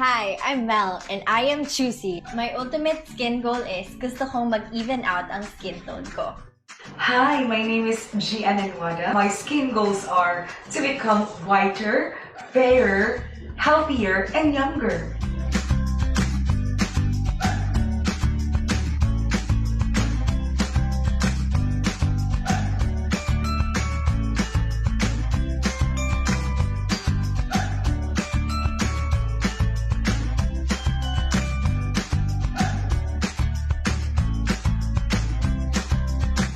Hi, I'm Mel, and I am choosy. My ultimate skin goal is gusto kong mag-even out ang skin tone ko. Hi, my name is Gian Anwada. My skin goals are to become whiter, fairer, healthier, and younger.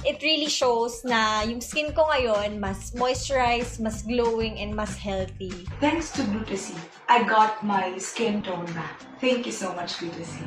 It really shows na yung skin ko ngayon mas moisturized, mas glowing, and mas healthy. Thanks to Glutasy, I got my skin tone back. Thank you so much, Glutasy.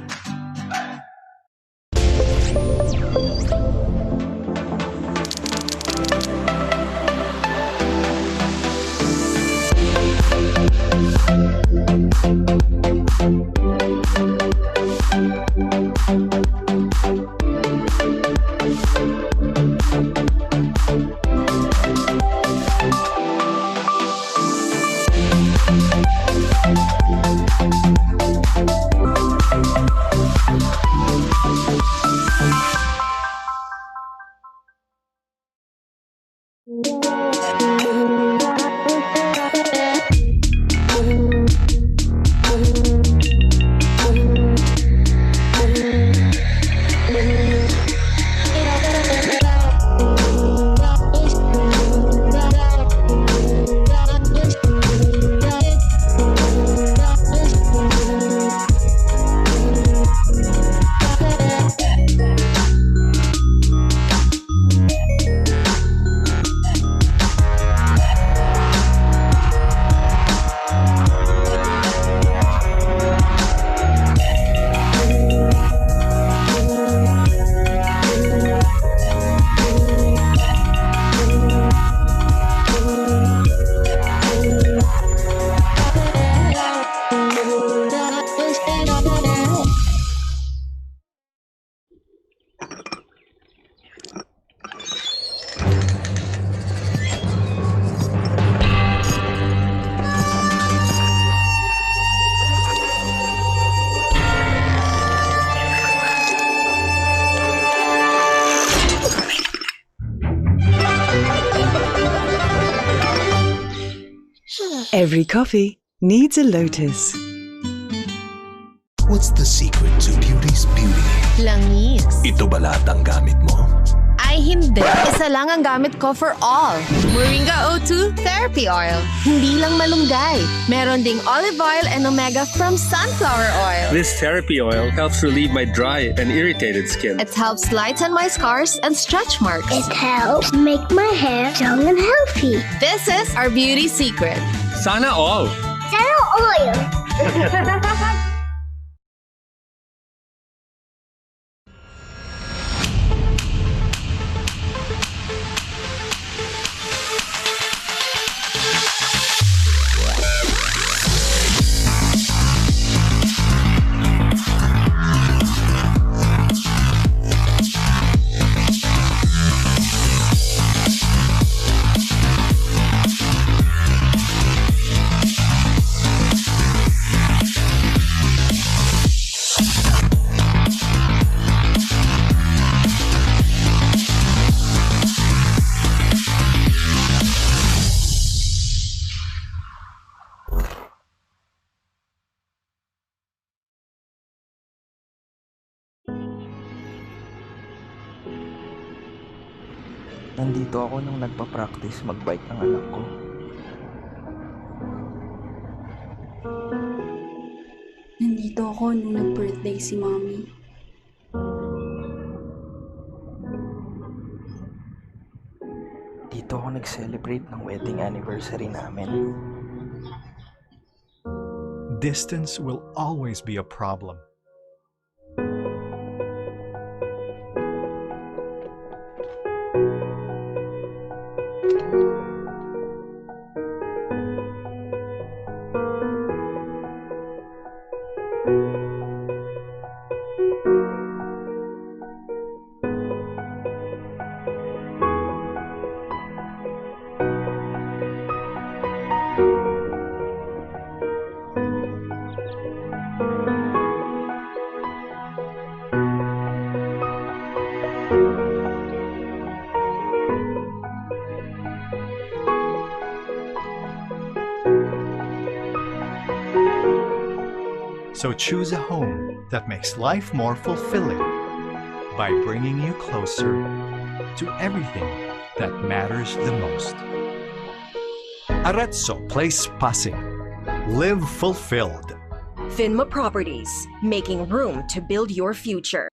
Every coffee needs a lotus. What's the secret to beauty's beauty? Langis. Ito ba lahat ang gamit mo? Ay, hindi. Isa lang ang gamit ko for all. Moringa O2 Therapy Oil. Hindi lang malunggay. Meron ding olive oil and omega from sunflower oil. This therapy oil helps relieve my dry and irritated skin. It helps lighten my scars and stretch marks. It helps make my hair young and healthy. This is our beauty secret. Sana all! Zero oil. Nandito ako nung nagpa-practice mag-bike ng anak ko. Nandito ako nung nag-birthday si Mommy. Dito ako nag-celebrate ng wedding anniversary namin. Distance will always be a problem. So choose a home that makes life more fulfilling by bringing you closer to everything that matters the most. Arezzo Place Pasig. Live fulfilled. Finma Properties, making room to build your future.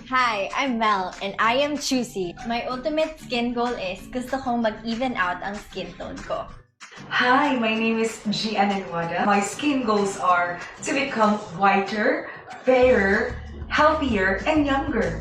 Hi, I'm Mel, and I am choosy. My ultimate skin goal is gusto kong mag-even out ang skin tone ko. Hi, my name is Gian Anwada. My skin goals are to become whiter, fairer, healthier, and younger.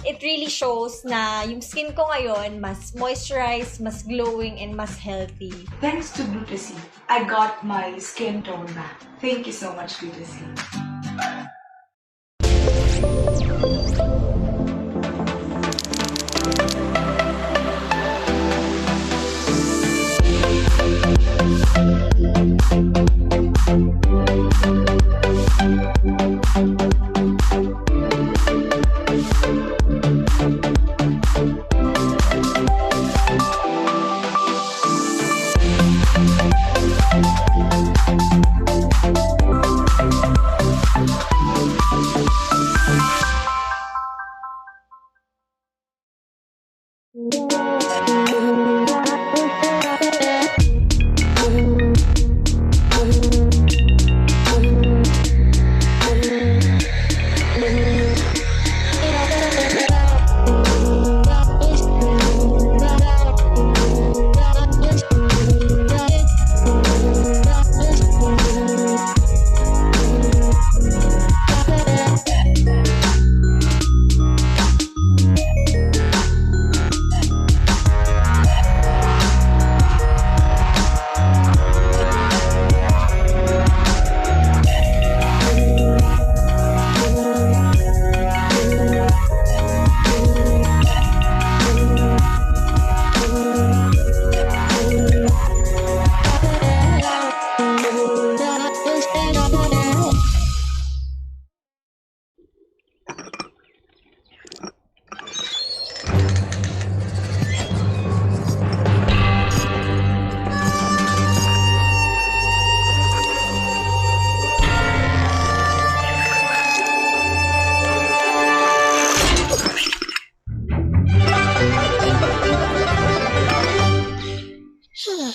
It really shows na yung skin ko ngayon mas moisturized, mas glowing, and mas healthy. Thanks to Glutasy, I got my skin tone back. Thank you so much, Glutasy.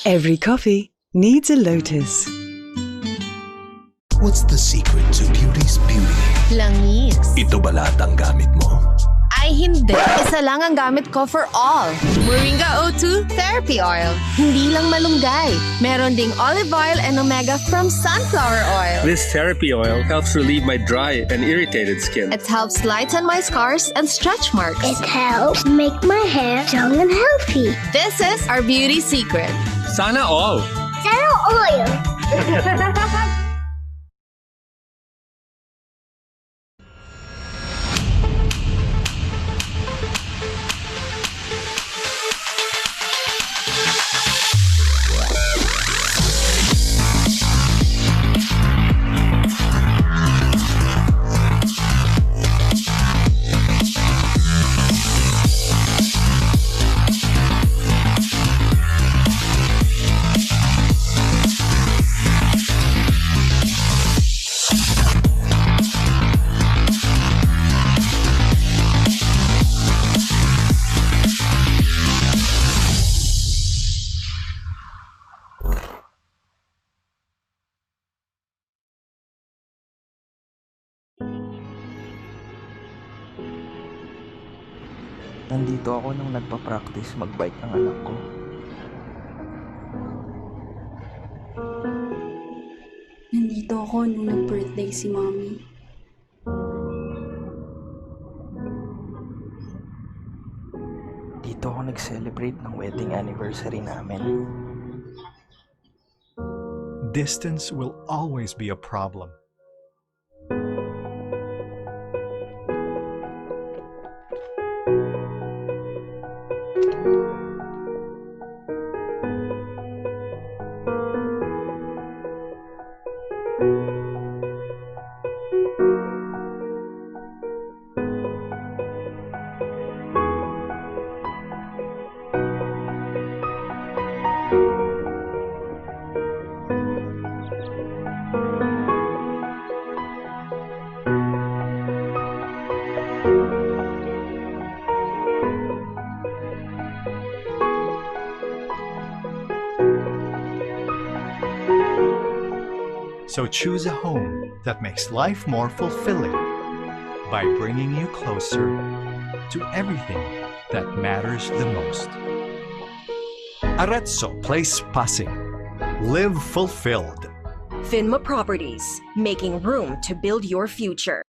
Every coffee needs a lotus. What's the secret to beauty's beauty? Langis. Ito ba lahat ang gamit mo? Ay hindi, isa lang ang gamit ko for all. Moringa O2 Therapy Oil. Hindi lang malunggay. Meron ding olive oil and omega from sunflower oil. This therapy oil helps relieve my dry and irritated skin. It helps lighten my scars and stretch marks. It helps make my hair strong and healthy. This is our beauty secret. Sana all! Zero oil. Nandito ako nung nagpa-practice mag-bike ng anak ko. Nandito ako nung nag-birthday si Mommy. Dito ako nag-celebrate ng wedding anniversary namin. Distance will always be a problem. So choose a home that makes life more fulfilling by bringing you closer to everything that matters the most. Arezzo Place Pasig. Live fulfilled. Finma Properties, making room to build your future.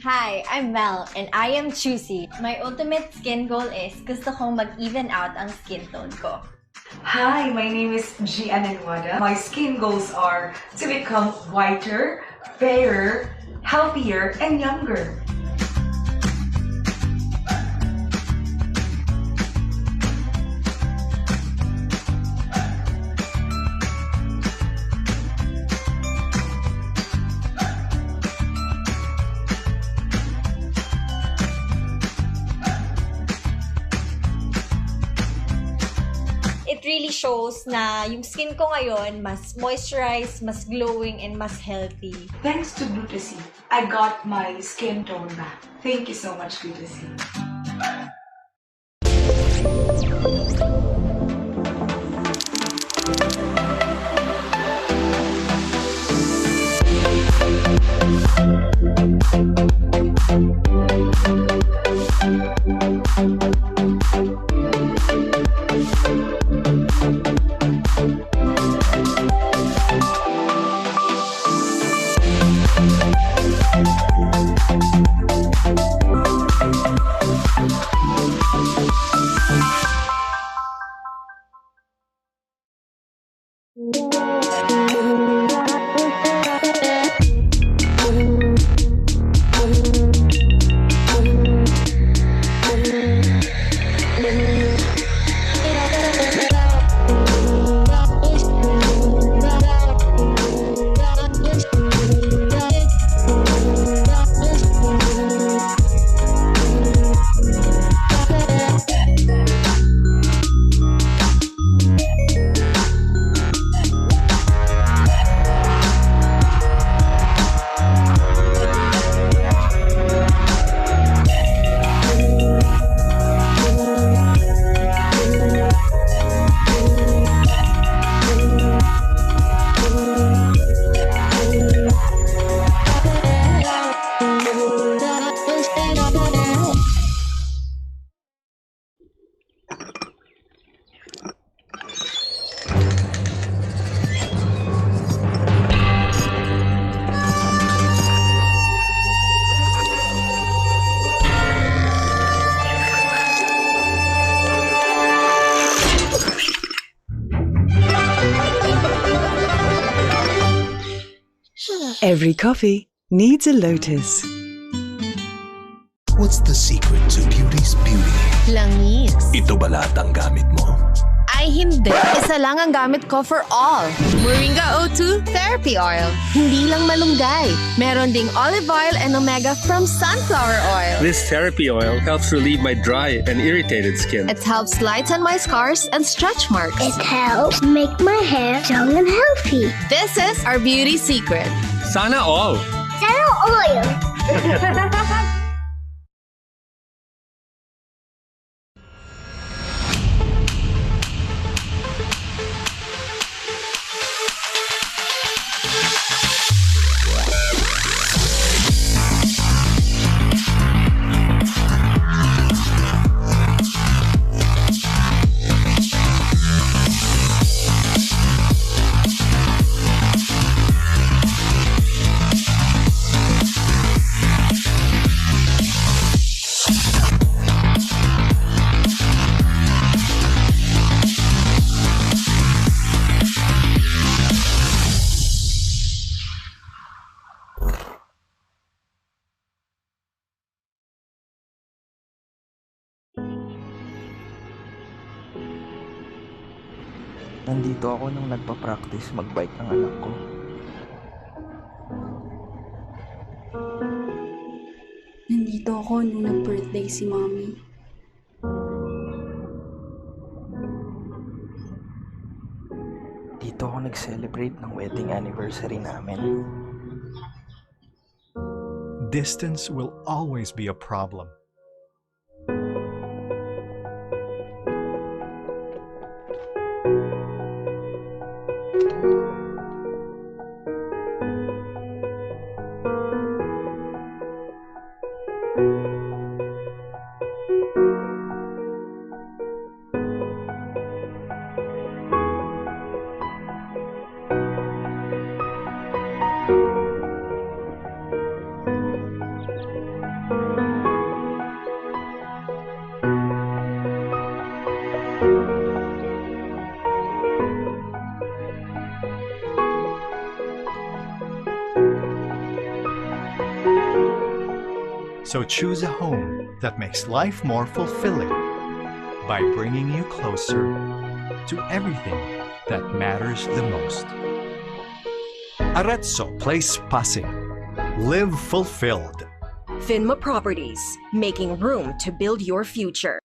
Hi, I'm Mel, and I am choosy. My ultimate skin goal is gusto kong mag-even out ang skin tone ko. Hi, my name is Gian. My skin goals are to become whiter, fairer, healthier, and younger. It really shows na yung skin ko ngayon mas moisturized, mas glowing, and mas healthy. Thanks to Glutasy, I got my skin tone back. Thank you so much, Glutasy. Every coffee needs a lotus. What's the secret to beauty's beauty? Langis. Ito ba lahat ang gamit mo? Ay hindi. Isa lang ang gamit ko for all. Moringa O2 Therapy Oil. Hindi lang malunggay. Meron ding olive oil and omega from sunflower oil. This therapy oil helps relieve my dry and irritated skin. It helps lighten my scars and stretch marks. It helps make my hair strong and healthy. This is our beauty secret. Sana all! Zero oil. Nandito ako nung nagpa-practice mag-bike ng anak ko. Nandito ako nung nag-birthday si Mommy. Dito ako nag-celebrate ng wedding anniversary namin. Distance will always be a problem. So choose a home that makes life more fulfilling by bringing you closer to everything that matters the most. Arezzo Place Pasig. Live fulfilled. Finma Properties, making room to build your future.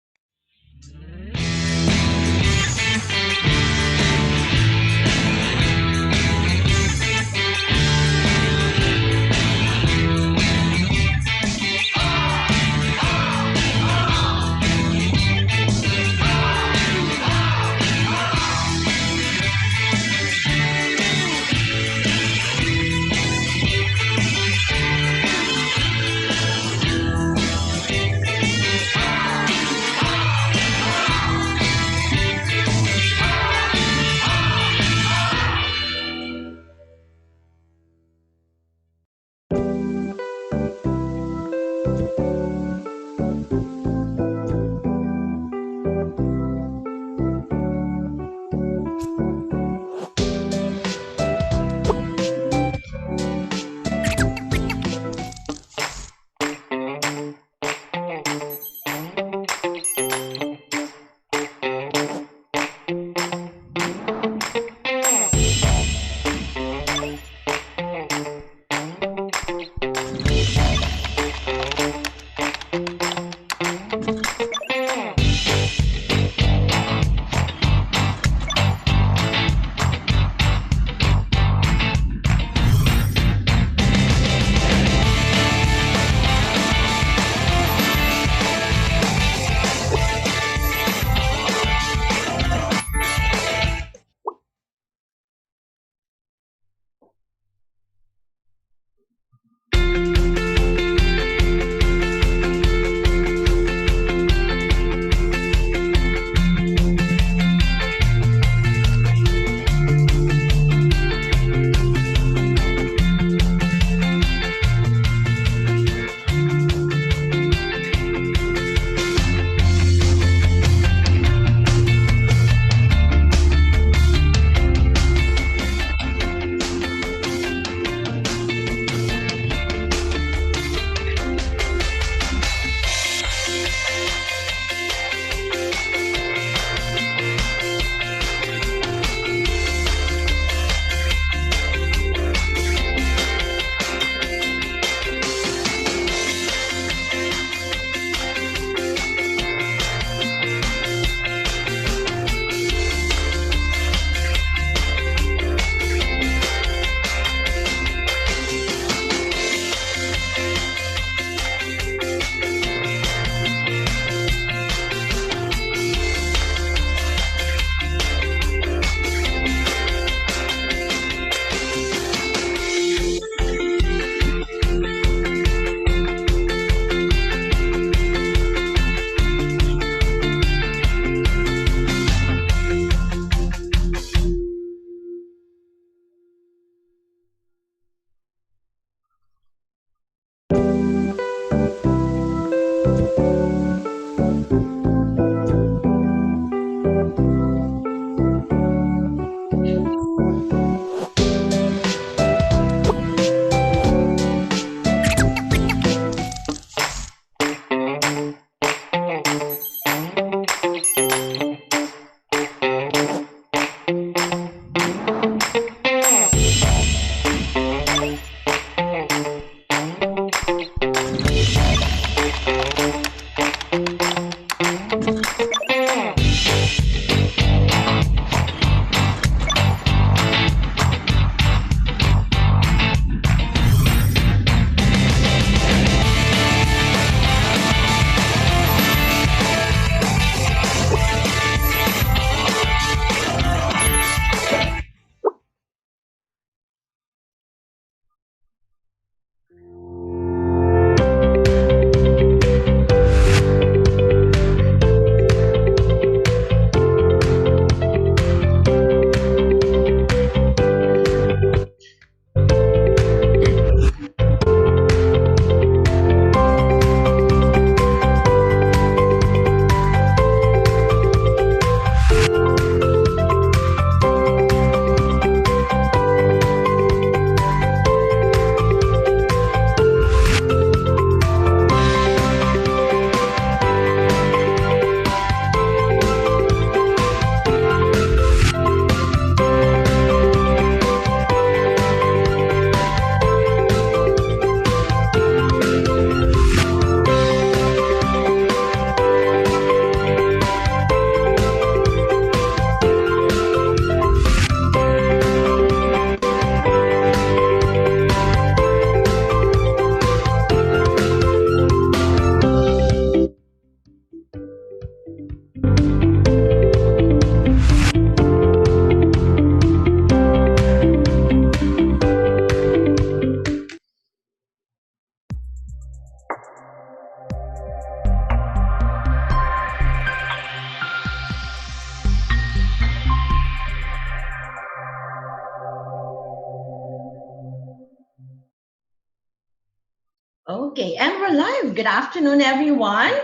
Okay, and we're live. Good afternoon, everyone.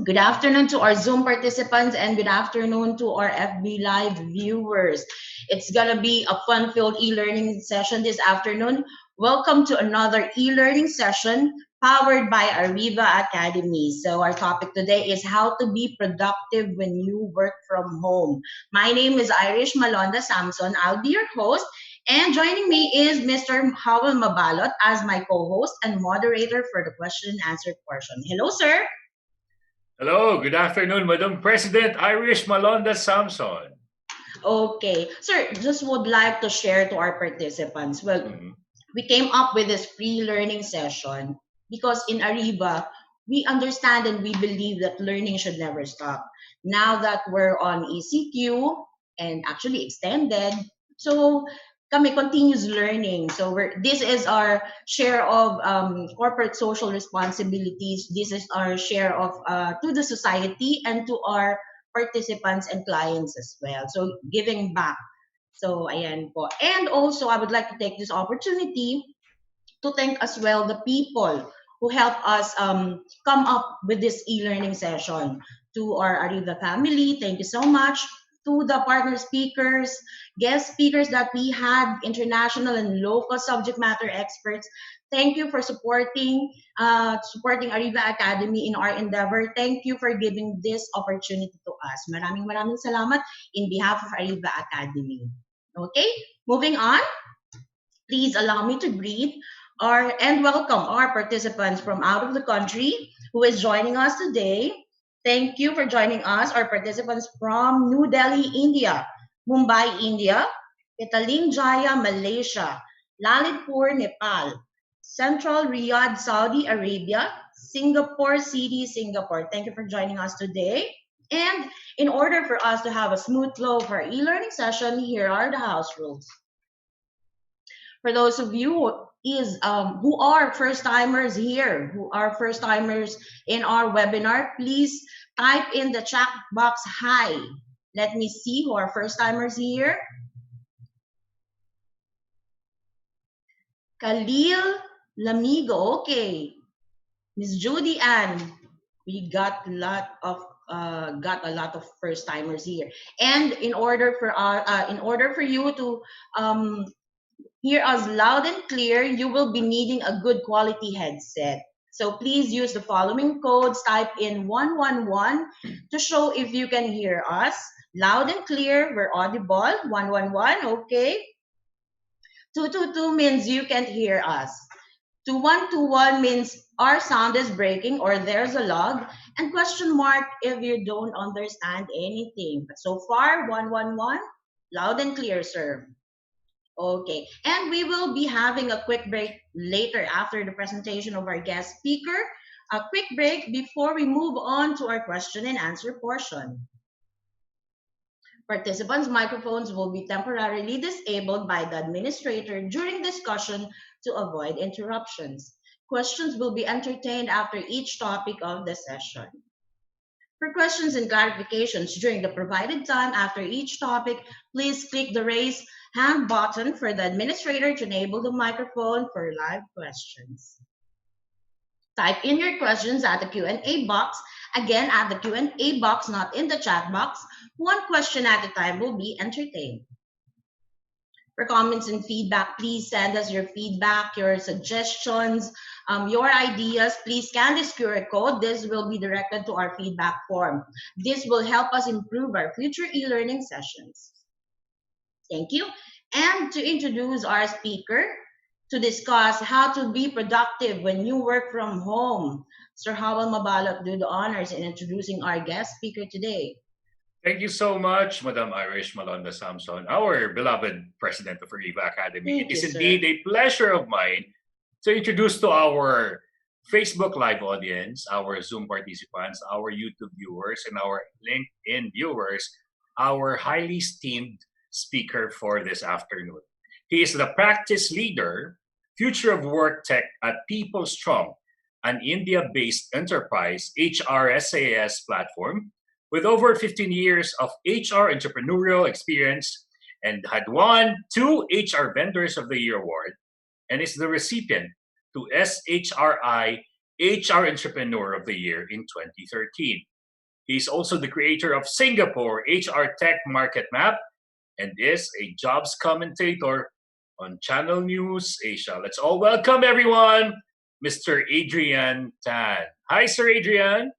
Good afternoon to our Zoom participants and good afternoon to our FB Live viewers. It's gonna be a fun-filled e-learning session this afternoon. Welcome to another e-learning session powered by Ariva Academy. So our topic today is how to be productive when you work from home. My name is Irish Malonda Samson. I'll be your host. And joining me is Mr. Howell Mabalot as my co-host and moderator for the question and answer portion. Hello, sir. Hello, good afternoon, Madam President Irish Malonda Samson. Okay, sir, just would like to share to our participants. Well, we came up with this free learning session because in Ariva, we understand and we believe that learning should never stop. Now that we're on ECQ and actually extended, so kami continues learning. So this is our share of corporate social responsibilities. This is our share of to the society and to our participants and clients as well. So giving back. So ayan po. And also I would like to take this opportunity to thank as well the people who helped us come up with this e-learning session. To our Ariva family, thank you so much. To the partner speakers, guest speakers that we had, international and local subject matter experts. Thank you for supporting Ariva Academy in our endeavor. Thank you for giving this opportunity to us. Maraming salamat in behalf of Ariva Academy. Okay, moving on. Please allow me to greet and welcome our participants from out of the country who is joining us today. Thank you for joining us, our participants from New Delhi, India, Mumbai, India, Petaling Jaya, Malaysia, Lalitpur, Nepal, Central Riyadh, Saudi Arabia, Singapore City, Singapore. Thank you for joining us today. And in order for us to have a smooth flow for our e-learning session, here are the house rules. For those of you who are first timers here, who are first timers in our webinar, please type in the chat box hi. Let me see who are first timers here. Khalil Lamigo, okay. Miss Judy Ann, we got a lot of first timers here. And in order for you to hear us loud and clear, you will be needing a good quality headset. So please use the following codes. Type in 111 to show if you can hear us. Loud and clear, we're audible. 111, okay. 222 means you can't hear us. 2121 means our sound is breaking or there's a log. And question mark if you don't understand anything. But so far, 111, loud and clear, sir. Okay, and we will be having a quick break later after the presentation of our guest speaker. A quick break before we move on to our question and answer portion. Participants' microphones will be temporarily disabled by the administrator during discussion to avoid interruptions. Questions will be entertained after each topic of the session. For questions and clarifications during the provided time after each topic, please click the raise hand button for the administrator to enable the microphone for live questions. Type in your questions at the Q&A box. Again, at the Q&A box, not in the chat box. One question at a time will be entertained. For comments and feedback, please send us your feedback, your suggestions, your ideas. Please scan this QR code. This will be directed to our feedback form. This will help us improve our future e-learning sessions. Thank you. And to introduce our speaker to discuss how to be productive when you work from home, Sir Howell Mabalot, do the honors in introducing our guest speaker today. Thank you so much, Madam Irish Malonda Samson, our beloved President of Ariva Academy. It is indeed a pleasure of mine to introduce to our Facebook Live audience, our Zoom participants, our YouTube viewers, and our LinkedIn viewers, our highly esteemed speaker for this afternoon. He is the practice leader, Future of Work Tech at PeopleStrong, an India-based enterprise HRSAS platform with over 15 years of HR entrepreneurial experience and had won 2 HR Vendors of the Year award and is the recipient to SHRI HR Entrepreneur of the Year in 2013. He's also the creator of Singapore HR Tech Market Map and is a jobs commentator on Channel News Asia. Let's all welcome everyone, Mr. Adrian Tan. Hi, Sir Adrian.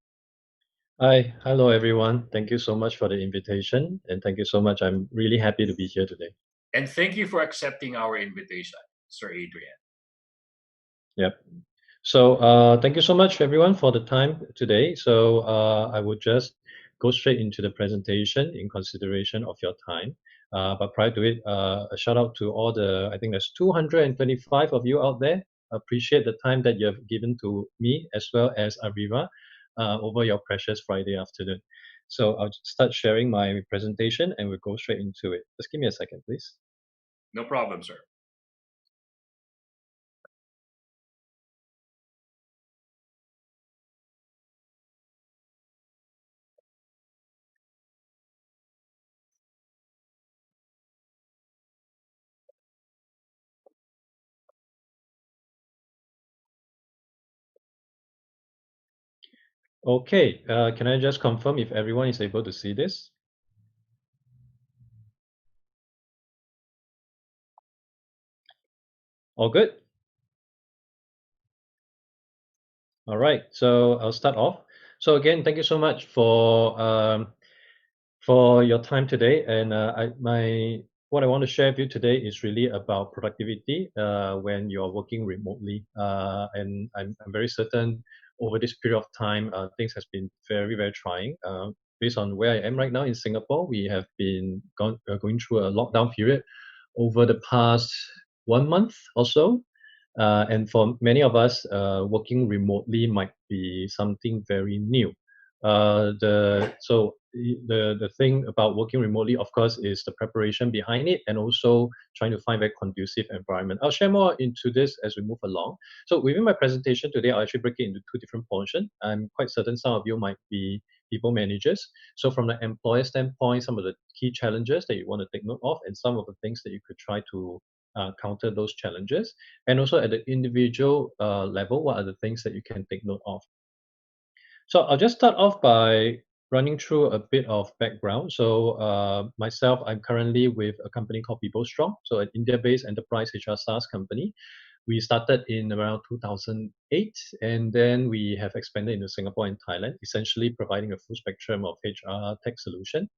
Hi, hello everyone. Thank you so much for the invitation, and thank you so much. I'm really happy to be here today. And thank you for accepting our invitation, Sir Adrian. Yep. So thank you so much everyone for the time today. So I would just go straight into the presentation in consideration of your time. But prior to it, a shout out to all I think there's 225 of you out there. Appreciate the time that you have given to me as well as Ariva over your precious Friday afternoon. So I'll start sharing my presentation and we'll go straight into it. Just give me a second, please. No problem, sir. Okay, can I just confirm if everyone is able to see this? All good? All right, so I'll start off. So again, thank you so much for your time today. And what I want to share with you today is really about productivity when you're working remotely. And I'm very certain over this period of time, things has been very, very trying. Based on where I am right now in Singapore, we have been going through a lockdown period over the past 1 month or so. And for many of us, working remotely might be something very new. The thing about working remotely, of course, is the preparation behind it and also trying to find a very conducive environment. I'll share more into this as we move along. So within my presentation today, I'll actually break it into two different portions. I'm quite certain some of you might be people managers. So from the employer standpoint, some of the key challenges that you want to take note of and some of the things that you could try to counter those challenges. And also at the individual level, what are the things that you can take note of? So I'll just start off by running through a bit of background. So myself, I'm currently with a company called PeopleStrong, so an India-based enterprise HR SaaS company. We started in around 2008, and then we have expanded into Singapore and Thailand, essentially providing a full spectrum of HR tech solution.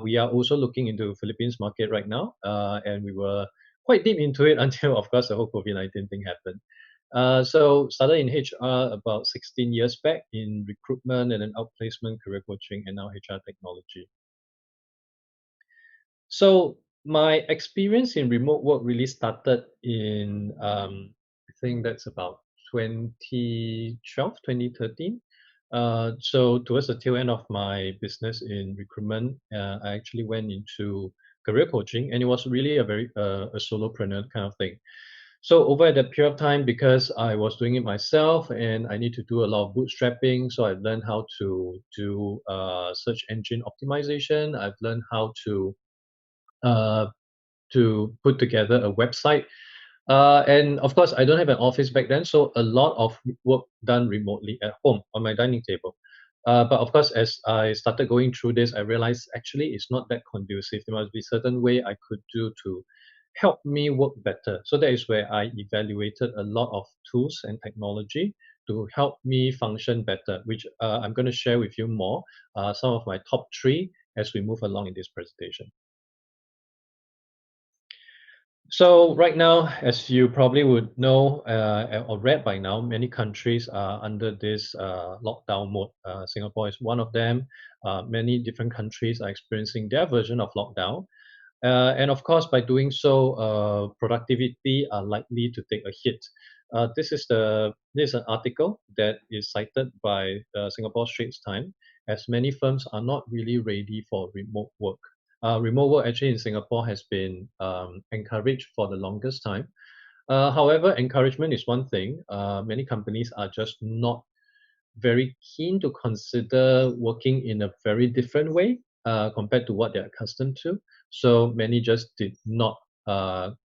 We are also looking into Philippines market right now, and we were quite deep into it until, of course, the whole COVID-19 thing happened. So started in HR about 16 years back in recruitment and then outplacement, career coaching, and now HR technology. So my experience in remote work really started in, I think that's about 2012, 2013. So towards the tail end of my business in recruitment, I actually went into career coaching, and it was really a very a solopreneur kind of thing. So over that period of time, because I was doing it myself and I need to do a lot of bootstrapping, so I've learned how to do search engine optimization. I've learned how uh, to put together a website. And of course, I don't have an office back then, so a lot of work done remotely at home on my dining table. But of course, as I started going through this, I realized actually it's not that conducive. There must be a certain way I could do to help me work better. So that is where I evaluated a lot of tools and technology to help me function better, which I'm going to share with you more, some of my top three as we move along in this presentation. So right now, as you probably would know or read by now, many countries are under this lockdown mode. Singapore is one of them. Many different countries are experiencing their version of lockdown. And of course, by doing so, productivity are likely to take a hit. This is an article that is cited by Singapore Straits Times, as many firms are not really ready for remote work. Remote work actually in Singapore has been encouraged for the longest time. However, encouragement is one thing. Many companies are just not very keen to consider working in a very different way compared to what they're accustomed to. So many just did not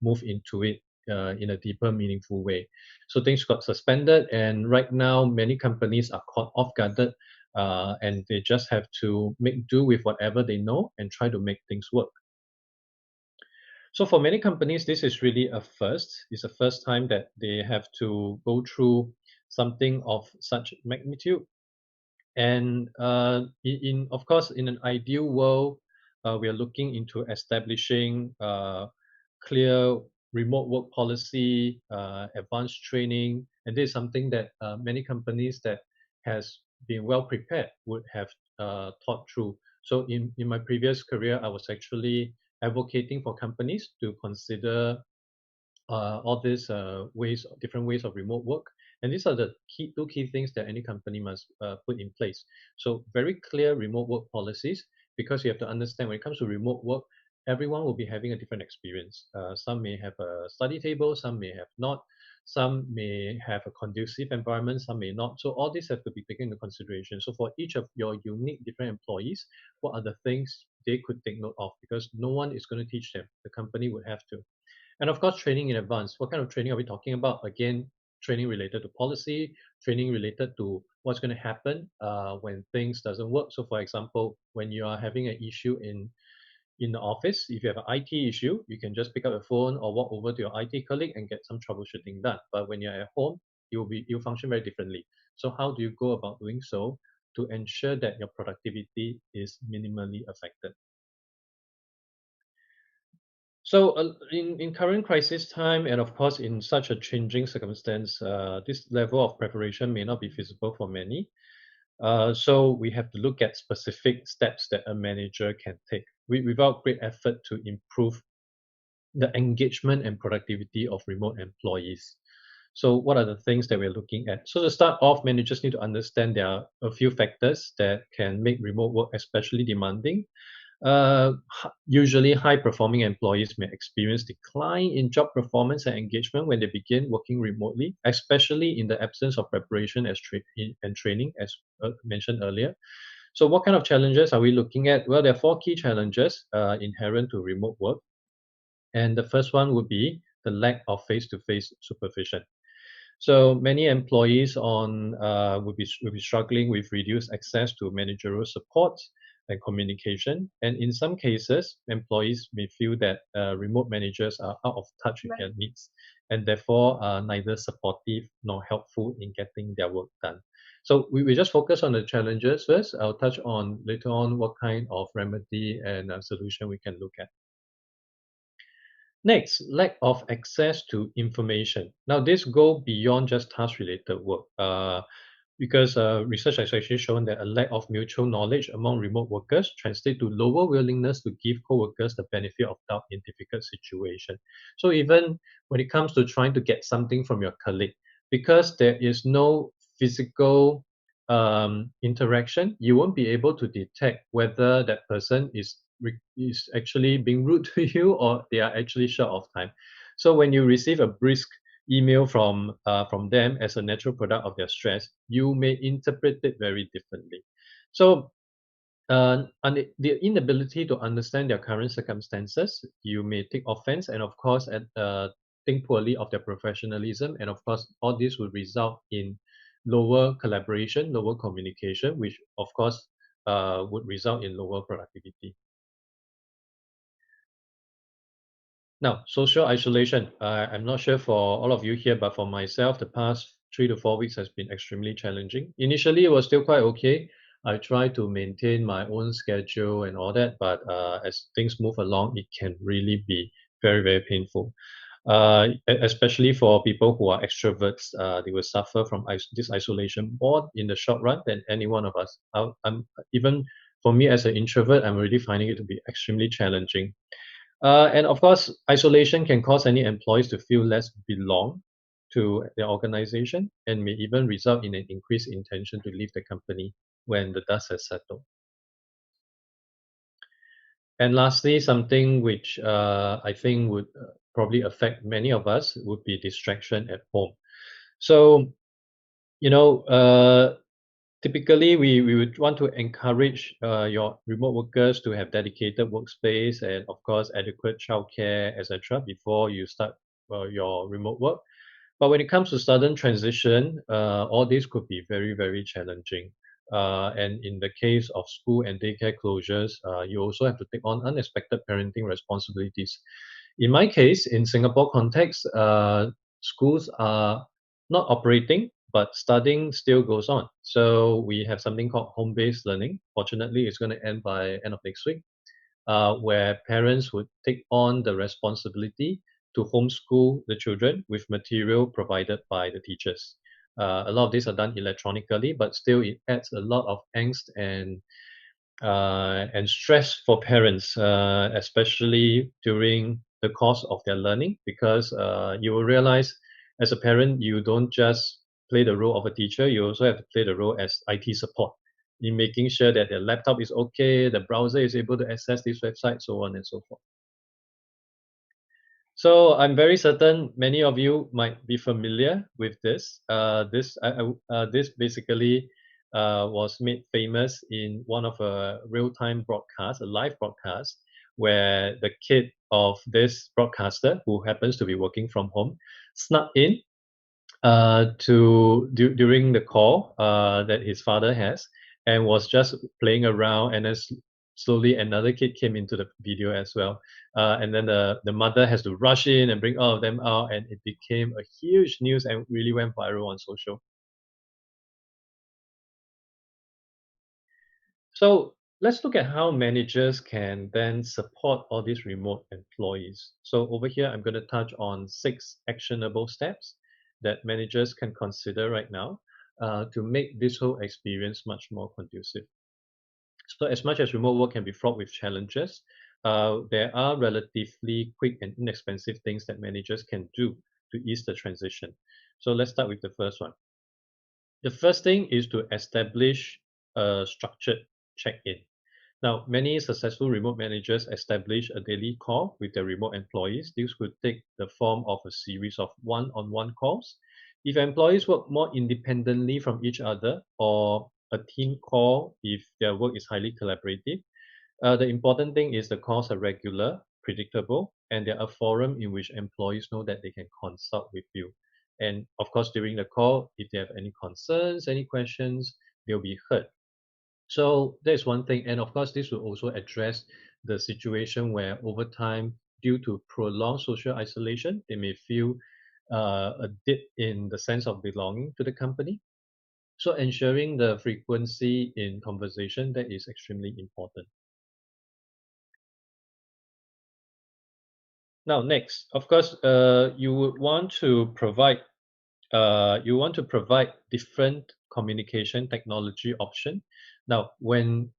move into it in a deeper, meaningful way. So things got suspended, and right now many companies are caught off guarded, and they just have to make do with whatever they know and try to make things work. So for many companies, this is really a first. It's the first time that they have to go through something of such magnitude. And of course, in an ideal world, we are looking into establishing clear remote work policy, advanced training, and this is something that many companies that has been well prepared would have thought through. So in my previous career, I was actually advocating for companies to consider all these different ways of remote work. And these are the two key things that any company must put in place. So very clear remote work policies, because you have to understand when it comes to remote work, everyone will be having a different experience. Some may have a study table, some may have not. Some may have a conducive environment, some may not. So all these have to be taken into consideration. So for each of your unique different employees, what are the things they could take note of? Because no one is going to teach them. The company would have to. And of course, training in advance. What kind of training are we talking about? Again, training related to policy, training related to what's going to happen when things doesn't work. So, for example, when you are having an issue in the office, if you have an IT issue, you can just pick up the phone or walk over to your IT colleague and get some troubleshooting done. But when you're at home, you'll function very differently. So, how do you go about doing so to ensure that your productivity is minimally affected? So, in current crisis time, and of course, in such a changing circumstance, this level of preparation may not be feasible for many. So, we have to look at specific steps that a manager can take without great effort to improve the engagement and productivity of remote employees. So, what are the things that we're looking at? So, to start off, managers need to understand there are a few factors that can make remote work especially demanding. Usually, high performing employees may experience decline in job performance and engagement when they begin working remotely, especially in the absence of preparation and training, as mentioned earlier. So, what kind of challenges are we looking at? Well, there are four key challenges inherent to remote work. And the first one would be the lack of face to face supervision. So many employees will be struggling with reduced access to managerial support and communication. And in some cases, employees may feel that remote managers are out of touch with their needs and therefore are neither supportive nor helpful in getting their work done. So we just focus on the challenges first. I'll touch on later on what kind of remedy and solution we can look at. Next, lack of access to information. Now, this go beyond just task-related work because research has actually shown that a lack of mutual knowledge among remote workers translate to lower willingness to give co-workers the benefit of doubt in difficult situations. So even when it comes to trying to get something from your colleague, because there is no physical interaction, you won't be able to detect whether that person is actually being rude to you or they are actually short of time. So when you receive a brisk email from them as a natural product of their stress, you may interpret it very differently. So and the inability to understand their current circumstances, you may take offense and of course think poorly of their professionalism, and of course all this will result in lower collaboration, lower communication, which of course would result in lower productivity. Now, social isolation. I'm not sure for all of you here, but for myself, the past 3 to 4 weeks has been extremely challenging. Initially, it was still quite okay. I try to maintain my own schedule and all that, but as things move along, it can really be very, very painful. Especially for people who are extroverts, they will suffer from this isolation more in the short run than any one of us. Even for me as an introvert, I'm already finding it to be extremely challenging. And of course, isolation can cause any employees to feel less belong to their organization and may even result in an increased intention to leave the company when the dust has settled. And lastly, something which I think would probably affect many of us would be distraction at home. So, typically, we would want to encourage your remote workers to have dedicated workspace and, of course, adequate childcare, etc., before you start your remote work. But when it comes to sudden transition, all this could be very, very challenging. And in the case of school and daycare closures, you also have to take on unexpected parenting responsibilities. In my case, in Singapore context, schools are not operating, but studying still goes on. So we have something called home-based learning. Fortunately, it's going to end by end of next week, where parents would take on the responsibility to homeschool the children with material provided by the teachers. A lot of these are done electronically, but still it adds a lot of angst and stress for parents, especially during the course of their learning, because you will realize as a parent, you don't just play the role of a teacher, you also have to play the role as IT support in making sure that their laptop is okay, the browser is able to access this website, so on and so forth. So I'm very certain many of you might be familiar with this. This basically was made famous in one of a real-time broadcast, a live broadcast, where the kid of this broadcaster, who happens to be working from home, snuck in during the call that his father has, and was just playing around, and then slowly another kid came into the video as well, and then the mother has to rush in and bring all of them out, and it became a huge news and really went viral on social. So let's look at how managers can then support all these remote employees. So over here, I'm going to touch on 6 actionable steps that managers can consider right now to make this whole experience much more conducive. So as much as remote work can be fraught with challenges, there are relatively quick and inexpensive things that managers can do to ease the transition. So let's start with the first one. The first thing is to establish a structured check-in. Now, many successful remote managers establish a daily call with their remote employees. This could take the form of a series of one-on-one calls. If employees work more independently from each other, or a team call if their work is highly collaborative, the important thing is the calls are regular, predictable, and they're a forum in which employees know that they can consult with you. And of course, during the call, if they have any concerns, any questions, they'll be heard. So that is one thing. And of course, this will also address the situation where over time, due to prolonged social isolation, they may feel a dip in the sense of belonging to the company. So ensuring the frequency in conversation, that is extremely important. Now, next, of course, you would want to provide different communication technology option. Now, when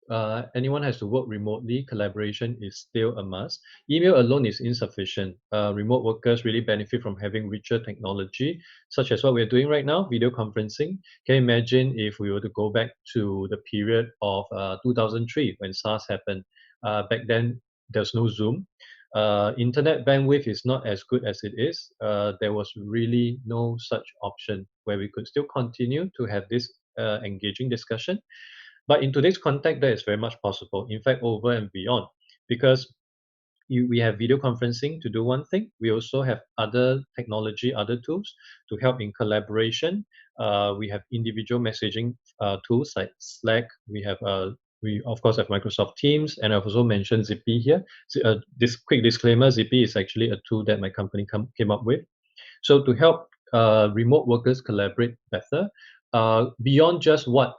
anyone has to work remotely, collaboration is still a must. Email alone is insufficient. Remote workers really benefit from having richer technology, such as what we're doing right now, video conferencing. Can you imagine if we were to go back to the period of 2003 when SARS happened? Back then, there's no Zoom. Internet bandwidth is not as good as it is. There was really no such option where we could still continue to have this engaging discussion. But in today's context, that is very much possible. In fact, over and beyond, because we have video conferencing to do one thing. We also have other technology, other tools to help in collaboration. We have individual messaging tools like Slack. We of course have Microsoft Teams, and I've also mentioned Zippy here. So, this quick disclaimer: Zippy is actually a tool that my company came up with. So to help remote workers collaborate better, beyond just what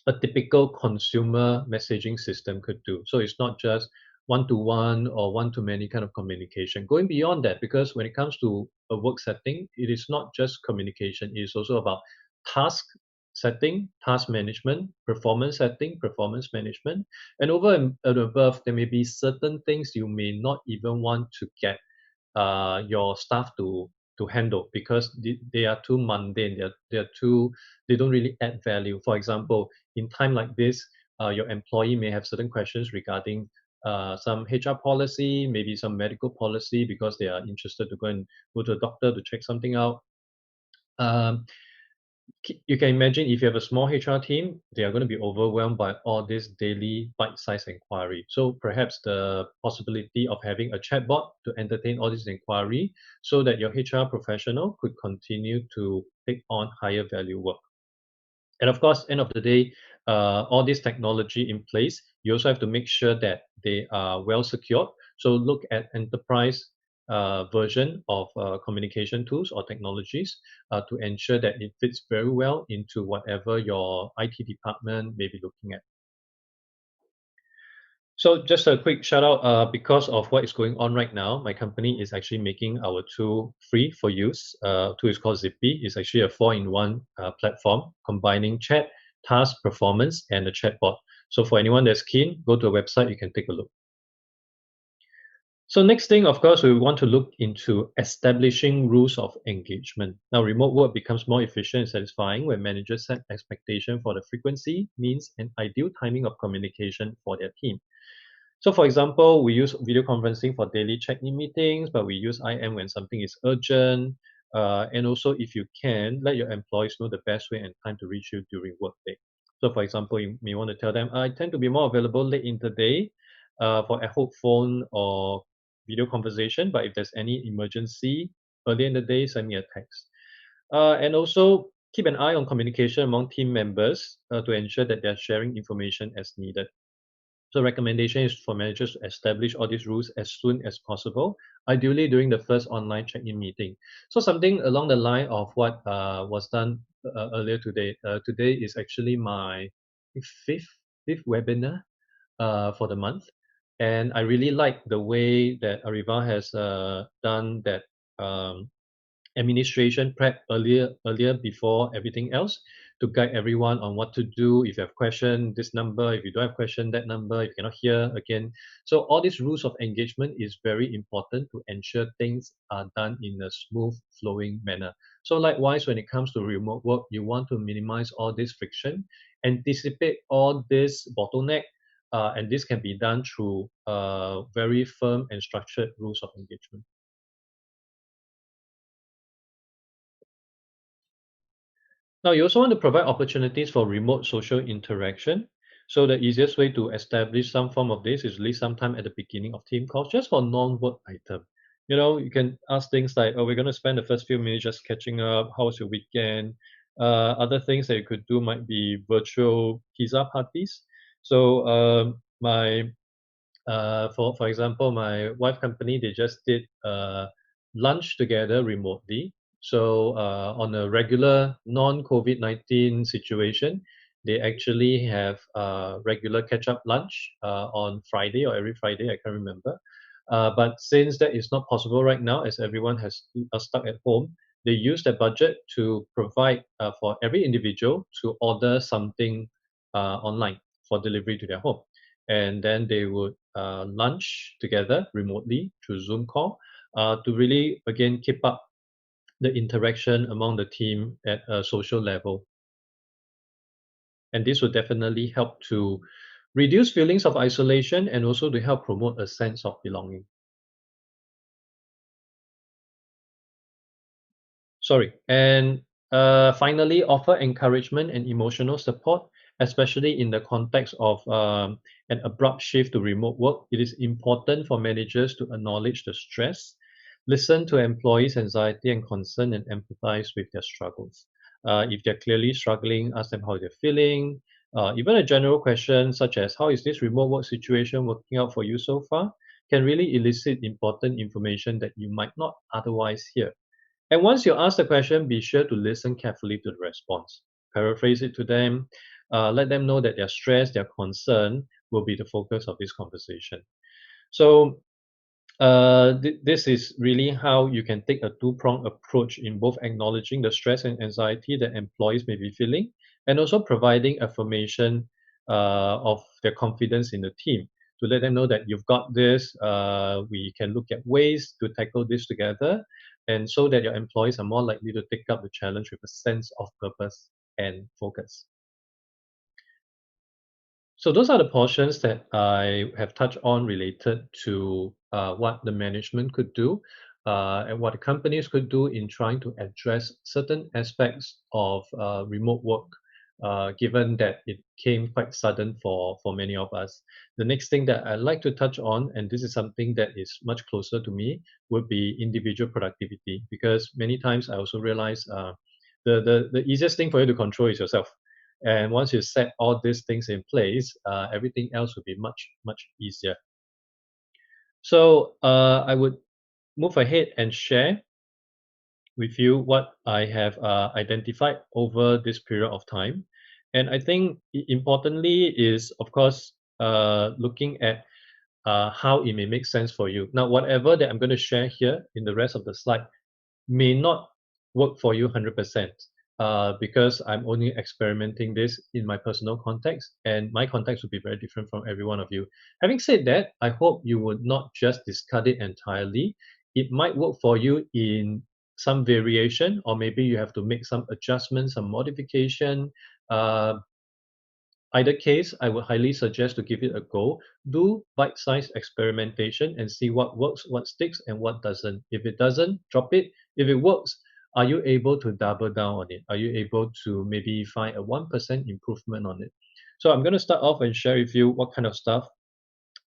a typical consumer messaging system could do. So it's not just one-to-one or one-to-many kind of communication. Going beyond that, because when it comes to a work setting, it is not just communication. It is also about task setting, task management, performance setting, performance management. And over and above, there may be certain things you may not even want to get your staff to handle because they are too mundane. They don't really add value. For example, in time like this, your employee may have certain questions regarding some HR policy, maybe some medical policy because they are interested to go to a doctor to check something out. you can imagine if you have a small HR team, they are going to be overwhelmed by all this daily bite-sized inquiry. So perhaps the possibility of having a chatbot to entertain all this inquiry so that your HR professional could continue to take on higher value work. And of course, end of the day, all this technology in place, you also have to make sure that they are well secured. So look at enterprise version of communication tools or technologies to ensure that it fits very well into whatever your IT department may be looking at. So just a quick shout out, because of what is going on right now, my company is actually making our tool free for use. Tool is called Zippy. It's actually a 4-in-1 platform combining chat, task, performance, and a chatbot. So for anyone that's keen, go to a website, you can take a look. So next thing, of course, we want to look into establishing rules of engagement. Now, remote work becomes more efficient and satisfying when managers set expectation for the frequency, means, and ideal timing of communication for their team. So for example, we use video conferencing for daily check-in meetings, but we use IM when something is urgent. And also, if you can, let your employees know the best way and time to reach you during workday. So for example, you may want to tell them, I tend to be more available late in the day for ad hoc phone or video conversation, but if there's any emergency early in the day, send me a text. And also, keep an eye on communication among team members to ensure that they're sharing information as needed. So recommendation is for managers to establish all these rules as soon as possible, ideally during the first online check-in meeting. So something along the line of what was done earlier today. Today is actually my fifth webinar for the month, and I really like the way that Ariva has done that administration prep earlier before everything else to guide everyone on what to do. If you have question, this number. If you don't have question, that number. If you cannot hear, again. So all these rules of engagement is very important to ensure things are done in a smooth flowing manner. So likewise, when it comes to remote work, you want to minimize all this friction, anticipate all this bottleneck, and this can be done through very firm and structured rules of engagement. Now, you also want to provide opportunities for remote social interaction. So the easiest way to establish some form of this is leave some time at the beginning of team calls just for non-work item. You know, you can ask things like, oh, we're going to spend the first few minutes just catching up. How was your weekend? Other things that you could do might be virtual pizza parties. So for example, my wife company, they just did lunch together remotely. So on a regular non-COVID-19 situation, they actually have regular catch-up lunch on Friday or every Friday, I can't remember. But since that is not possible right now, as everyone are stuck at home, they use their budget to provide for every individual to order something online for delivery to their home. And then they would lunch together remotely through Zoom call to really, again, keep up the interaction among the team at a social level. And this will definitely help to reduce feelings of isolation and also to help promote a sense of belonging. And finally, offer encouragement and emotional support, especially in the context of an abrupt shift to remote work. It is important for managers to acknowledge the stress, listen to employees' anxiety and concern, and empathize with their struggles. If they're clearly struggling, ask them how they're feeling. Even a general question such as, how is this remote work situation working out for you so far, can really elicit important information that you might not otherwise hear. And once you ask the question, be sure to listen carefully to the response. Paraphrase it to them. Let them know that their stress, their concern will be the focus of this conversation. So this is really how you can take a two-pronged approach in both acknowledging the stress and anxiety that employees may be feeling, and also providing affirmation of their confidence in the team to let them know that you've got this. We can look at ways to tackle this together, and so that your employees are more likely to take up the challenge with a sense of purpose and focus. So those are the portions that I have touched on related to what the management could do. and what the companies could do in trying to address certain aspects of remote work, given that it came quite sudden for many of us. The next thing that I'd like to touch on, and this is something that is much closer to me, would be individual productivity, because many times I also realize the easiest thing for you to control is yourself. And once you set all these things in place, everything else will be much, much easier. So I would move ahead and share with you what I have identified over this period of time. And I think importantly is, of course, looking at how it may make sense for you. Now, whatever that I'm going to share here in the rest of the slide may not work for you 100%, because I'm only experimenting this in my personal context, and my context will be very different from every one of you. Having said that, I hope you would not just discard it entirely. It might work for you in some variation, or maybe you have to make some adjustments, some modification. Either case, I would highly suggest to give it a go. Do bite-sized experimentation and see what works, what sticks, and what doesn't. If it doesn't, drop it. If it works, are you able to double down on it? Are you able to maybe find a 1% improvement on it? So I'm going to start off and share with you what kind of stuff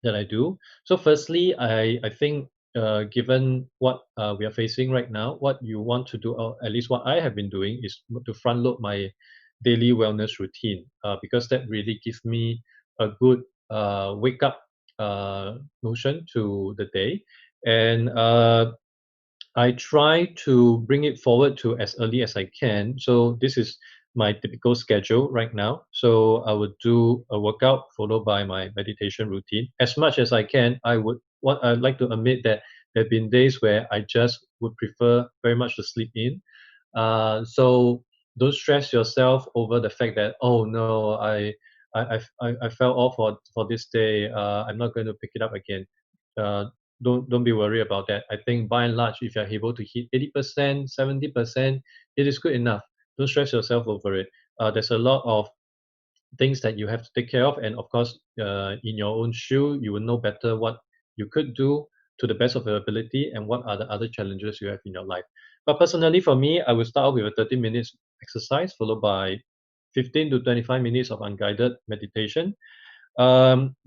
that I do. So firstly, I think given what we are facing right now, what you want to do, or at least what I have been doing, is to front load my daily wellness routine, because that really gives me a good wake up notion to the day. And I try to bring it forward to as early as I can. So this is my typical schedule right now. So I would do a workout followed by my meditation routine. As much as I can, I'd like to admit that there have been days where I just would prefer very much to sleep in. So don't stress yourself over the fact that, oh no, I fell off for this day. I'm not going to pick it up again. Don't be worried about that. I think by and large, if you're able to hit 80%, 70%, it is good enough. Don't stress yourself over it. There's a lot of things that you have to take care of, and of course, in your own shoe, you will know better what you could do to the best of your ability and what are the other challenges you have in your life. But personally, for me, I will start off with a 30 minutes exercise followed by 15 to 25 minutes of unguided meditation. For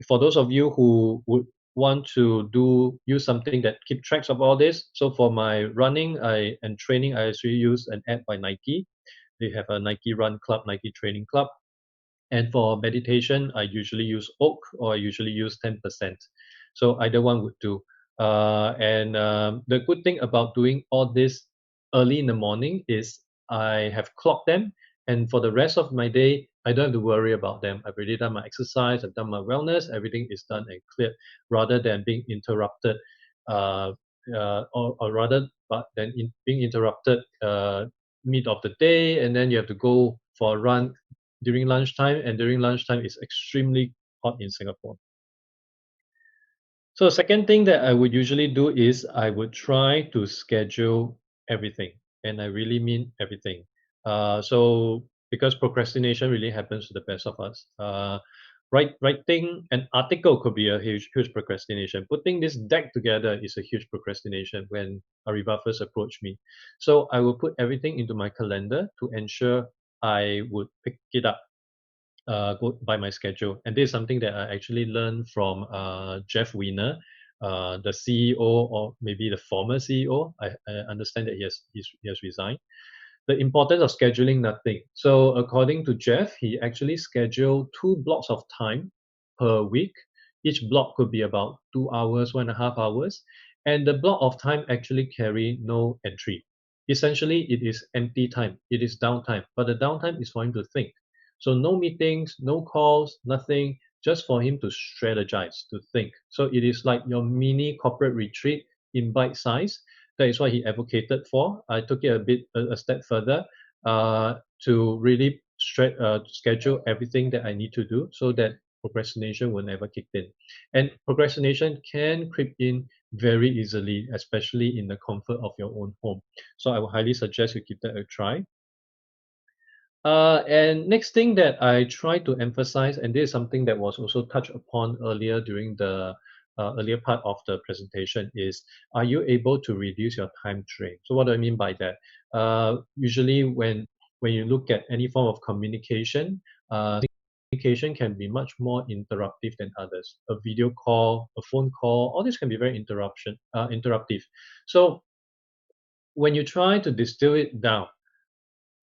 those of you who would want to use something that keep tracks of all this, so for my running and training, I actually use an app by Nike. They have a Nike Run Club, Nike Training Club. And for meditation, I usually use Oak, or I usually use 10%. So either one would do. The good thing about doing all this early in the morning is I have clocked them, and for the rest of my day, I don't have to worry about them. I've already done my exercise, I've done my wellness, everything is done and cleared, rather than being interrupted, or rather, being interrupted mid of the day, and then you have to go for a run during lunchtime, and during lunchtime is extremely hot in Singapore. So second thing that I would usually do is I would try to schedule everything, and I really mean everything. So because procrastination really happens to the best of us. Writing an article could be a huge procrastination. Putting this deck together is a huge procrastination when Ariva first approached me. So I will put everything into my calendar to ensure I would pick it up go by my schedule. And this is something that I actually learned from Jeff Weiner, the CEO, or maybe the former CEO. I understand that he has resigned. The importance of scheduling nothing. So according to Jeff, he actually scheduled 2 blocks of time per week. Each block could be about 2 hours, 1.5 hours. And the block of time actually carry no entry. Essentially, it is empty time. It is downtime. But the downtime is for him to think. So no meetings, no calls, nothing, just for him to strategize, to think. So it is like your mini corporate retreat in bite size. That is what he advocated for. I took it a step further to really schedule everything that I need to do so that procrastination will never kick in. And procrastination can creep in very easily, especially in the comfort of your own home. So I would highly suggest you give that a try. And next thing that I try to emphasize, and this is something that was also touched upon earlier during the earlier part of the presentation is, are you able to reduce your time drain? So what do I mean by that? Usually when you look at any form of communication, communication can be much more interruptive than others. A video call, a phone call, all this can be very interruptive. So when you try to distill it down,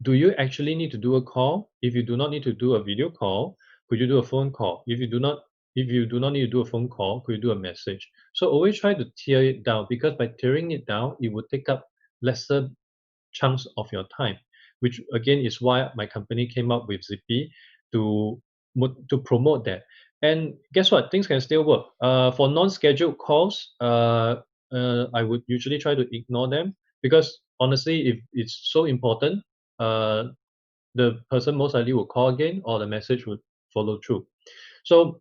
do you actually need to do a call? If you do not need to do a video call, could you do a phone call? If you do not need to do a phone call, could you do a message? So always try to tear it down, because by tearing it down, it would take up lesser chunks of your time, which again is why my company came up with Zippy to promote that. And guess what? Things can still work. For non-scheduled calls, I would usually try to ignore them, because honestly, if it's so important, the person most likely will call again, or the message would follow through. So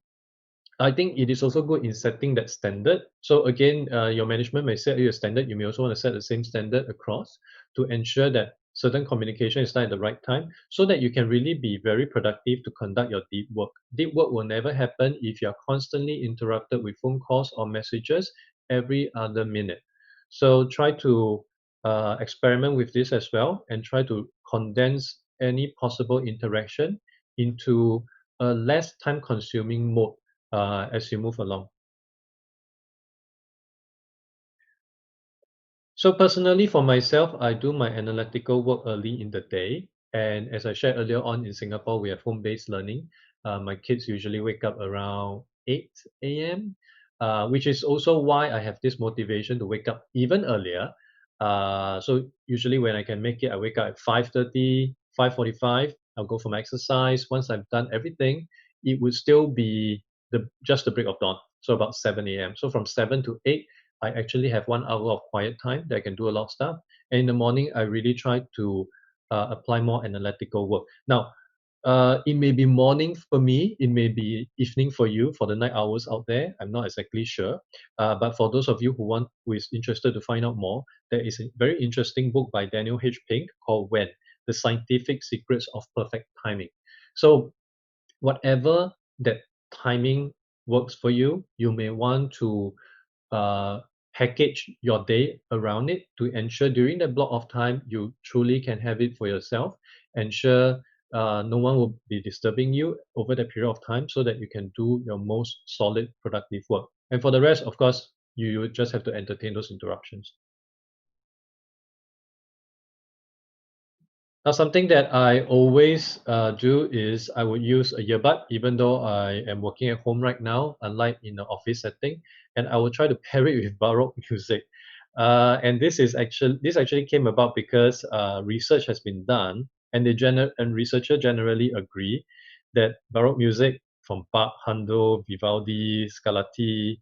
I think it is also good in setting that standard. So again, your management may set you a standard. You may also want to set the same standard across to ensure that certain communication is done at the right time, so that you can really be very productive to conduct your deep work. Deep work will never happen if you are constantly interrupted with phone calls or messages every other minute. So try to experiment with this as well, and try to condense any possible interaction into a less time-consuming mode as you move along. So personally, for myself, I do my analytical work early in the day. And as I shared earlier on, in Singapore, we have home-based learning. My kids usually wake up around 8 a.m., which is also why I have this motivation to wake up even earlier. So usually when I can make it, I wake up at 5:30, 5:45. I'll go for my exercise. Once I've done everything, it would still be just the break of dawn. So about 7 a.m. So from 7 to 8, I actually have 1 hour of quiet time that I can do a lot of stuff. And in the morning, I really try to apply more analytical work. Now, it may be morning for me, it may be evening for you, for the night owls out there. I'm not exactly sure. But for those of you who is interested to find out more, there is a very interesting book by Daniel H. Pink called When: The Scientific Secrets of Perfect Timing. So whatever that timing works for you, you may want to package your day around it to ensure during that block of time you truly can have it for yourself. Ensure no one will be disturbing you over that period of time, so that you can do your most solid productive work. And for the rest, of course, you just have to entertain those interruptions. Now, something that I always do is I would use a earbud, even though I am working at home right now, unlike in the office setting, and I will try to pair it with Baroque music. And this actually came about because research has been done, and researchers generally agree that Baroque music from Bach, Handel, Vivaldi, Scarlatti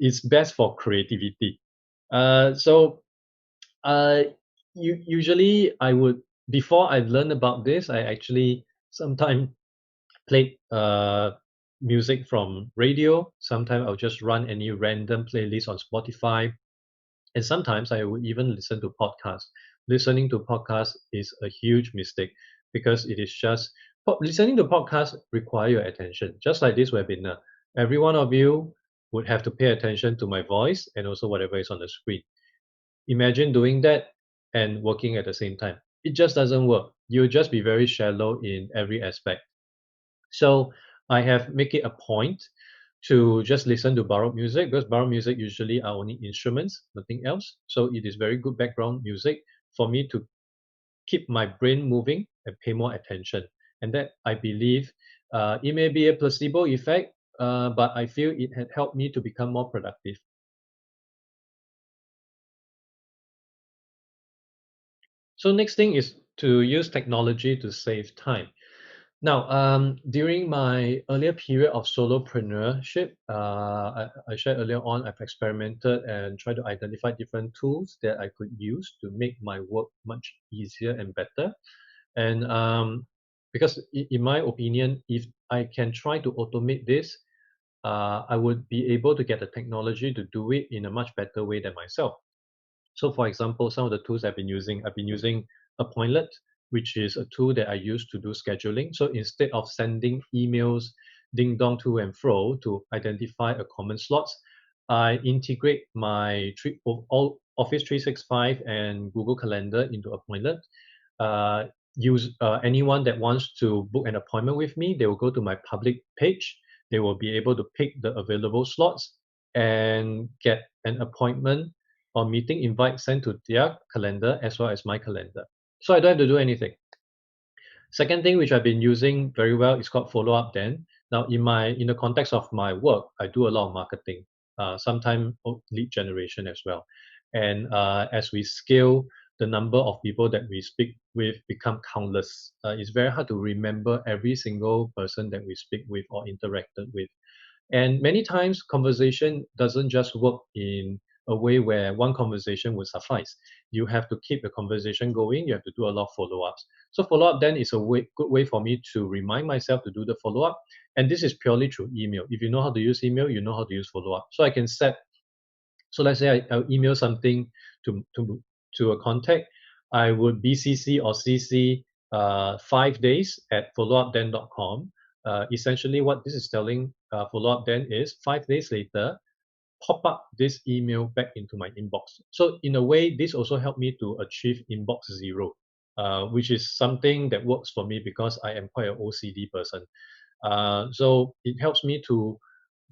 is best for creativity. Usually I would, before I learned about this, I actually sometimes played music from radio. Sometimes I'll just run any random playlist on Spotify. And sometimes I would even listen to podcasts. Listening to podcasts is a huge mistake, because it is just, listening to podcasts require your attention. Just like this webinar, every one of you would have to pay attention to my voice and also whatever is on the screen. Imagine doing that and working at the same time. It just doesn't work. You'll just be very shallow in every aspect. So I have make it a point to just listen to Baroque music, because Baroque music usually are only instruments, nothing else. So it is very good background music for me to keep my brain moving and pay more attention. And that, I believe, it may be a placebo effect, but I feel it had helped me to become more productive. So next thing is to use technology to save time. Now, during my earlier period of solopreneurship, I shared earlier on, I've experimented and tried to identify different tools that I could use to make my work much easier and better. And because in my opinion, if I can try to automate this, I would be able to get the technology to do it in a much better way than myself. So for example, some of the tools I've been using Appointlet, which is a tool that I use to do scheduling. So instead of sending emails ding dong to and fro to identify a common slots. I integrate my all Office 365 and Google Calendar into appointment. Use anyone that wants to book an appointment with me, they will go to my public page. They will be able to pick the available slots and get an appointment or meeting invite sent to their calendar as well as my calendar. So I don't have to do anything. Second thing which I've been using very well is called follow up then. Now in the context of my work, I do a lot of marketing, sometimes lead generation as well. And as we scale, the number of people that we speak with become countless. It's very hard to remember every single person that we speak with or interacted with. And many times conversation doesn't just work in a way where one conversation will suffice. You have to keep the conversation going. You have to do a lot of follow-ups. So follow-up then is a good way for me to remind myself to do the follow-up. And this is purely through email. If you know how to use email, you know how to use follow-up. So I can set, so let's say I'll email something to a contact. I would BCC or CC 5 days at followupthen.com. Essentially what this is telling follow-up then is 5 days later, pop up this email back into my inbox. So in a way, this also helped me to achieve inbox zero, which is something that works for me because I am quite an OCD person. So it helps me to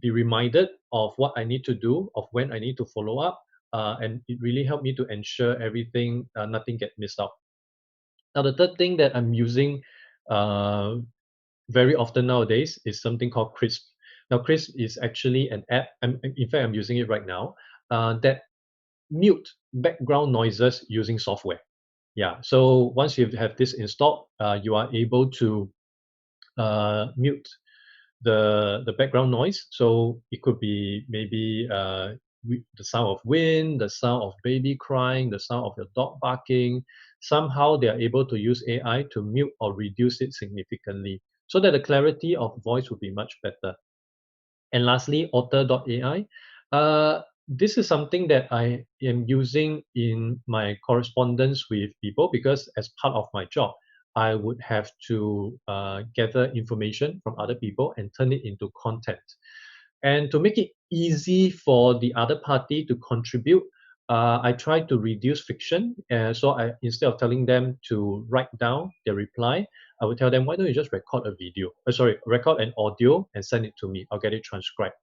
be reminded of what I need to do, of when I need to follow up, and it really helped me to ensure everything, nothing get missed out. Now the third thing that I'm using very often nowadays is something called Crisp. Now, Crisp is actually an app, in fact, I'm using it right now, that mute background noises using software. Yeah, so once you have this installed, you are able to mute the background noise. So it could be maybe the sound of wind, the sound of baby crying, the sound of your dog barking. Somehow they are able to use AI to mute or reduce it significantly so that the clarity of voice will be much better. And lastly, Otter.ai. This is something that I am using in my correspondence with people because as part of my job, I would have to gather information from other people and turn it into content. And to make it easy for the other party to contribute, I try to reduce friction. So instead of telling them to write down their reply, I would tell them, why don't you just record a video? Record an audio and send it to me. I'll get it transcribed.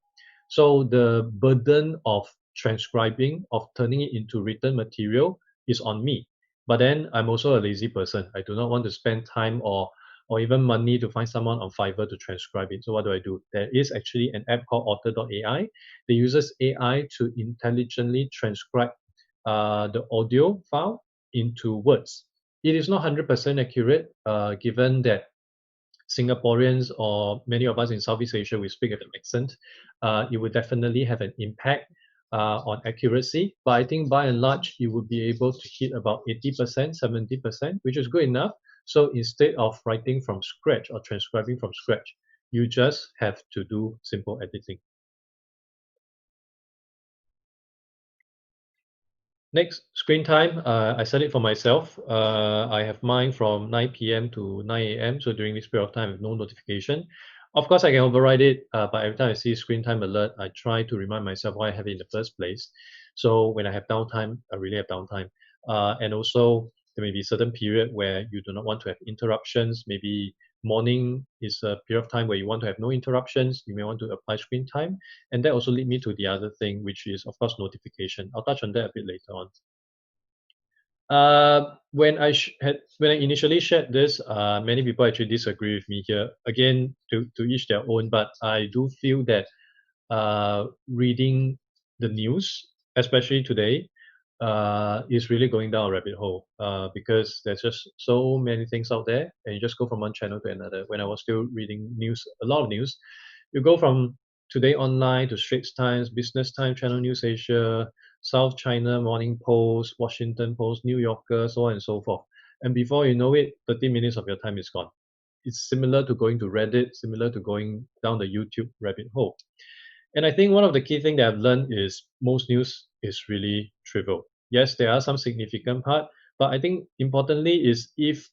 So the burden of transcribing, of turning it into written material is on me. But then I'm also a lazy person. I do not want to spend time or even money to find someone on Fiverr to transcribe it. So what do? There is actually an app called Otter.ai. It uses AI to intelligently transcribe the audio file into words. It is not 100% accurate, given that Singaporeans or many of us in Southeast Asia, we speak with an accent. It would definitely have an impact on accuracy. But I think by and large, you would be able to hit about 80%, 70%, which is good enough. So instead of writing from scratch or transcribing from scratch, you just have to do simple editing. Next, screen time. I set it for myself. I have mine from 9 p.m. to 9 a.m. So during this period of time, I have no notification. Of course, I can override it, but every time I see screen time alert, I try to remind myself why I have it in the first place. So when I have downtime, I really have downtime. And also, there may be a certain period where you do not want to have interruptions. Maybe morning is a period of time where you want to have no interruptions. You may want to apply screen time. And that also lead me to the other thing, which is, of course, notification. I'll touch on that a bit later on. When I initially shared this, many people actually disagree with me here. Again, to each their own, but I do feel that reading the news, especially today, is really going down a rabbit hole because there's just so many things out there, and you just go from one channel to another. When I was still reading news, a lot of news, you go from Today Online to Straits Times, Business Time, Channel News Asia, South China Morning Post, Washington Post, New Yorker, so on and so forth. And before you know it, 30 minutes of your time is gone. It's similar to going to Reddit, similar to going down the YouTube rabbit hole. And I think one of the key things that I've learned is most news is really trivial. Yes, there are some significant part, but I think importantly is if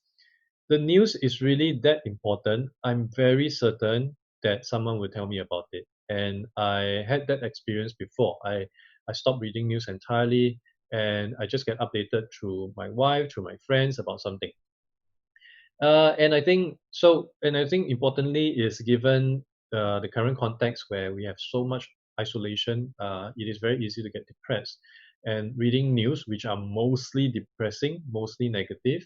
the news is really that important, I'm very certain that someone would tell me about it. And I had that experience before. I stopped reading news entirely, and I just get updated through my wife, through my friends about something. And I think so. And I think importantly is given the current context where we have so much isolation, it is very easy to get depressed. And reading news, which are mostly depressing, mostly negative,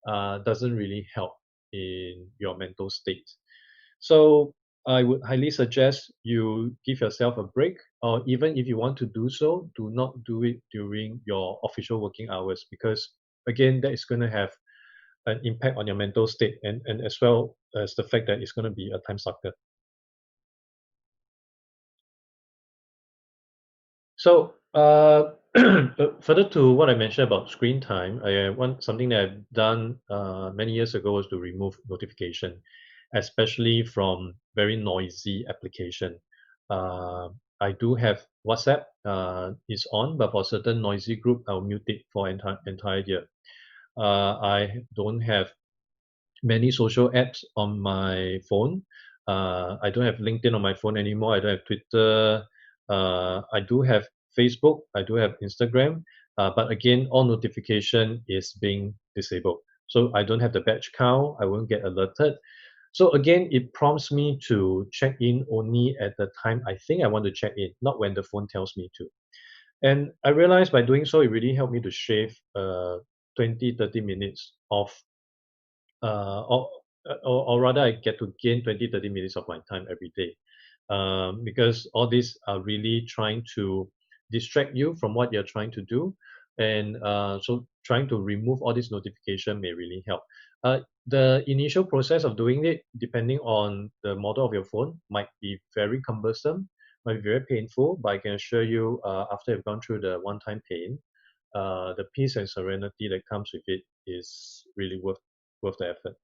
doesn't really help in your mental state. So I would highly suggest you give yourself a break, or even if you want to do so, do not do it during your official working hours, because again, that is going to have an impact on your mental state, and as well as the fact that it's going to be a time sucker. So further to what I mentioned about screen time, something that I've done many years ago was to remove notification, especially from very noisy application. I do have WhatsApp is on, but for certain noisy group, I'll mute it for entire year. I don't have many social apps on my phone. I don't have LinkedIn on my phone anymore. I don't have Twitter. I do have Facebook. I do have Instagram. But again, all notification is being disabled. So I don't have the batch count. I won't get alerted. So again, it prompts me to check in only at the time I think I want to check in, not when the phone tells me to. And I realized by doing so, it really helped me to shave 20, 30 minutes of uh, or, or rather I get to gain 20, 30 minutes of my time every day, because all these are really trying to distract you from what you're trying to do, and so trying to remove all this notification may really help. The initial process of doing it, depending on the model of your phone, might be very cumbersome, might be very painful, but I can assure you, after you've gone through the one-time pain, the peace and serenity that comes with it is really worth the effort.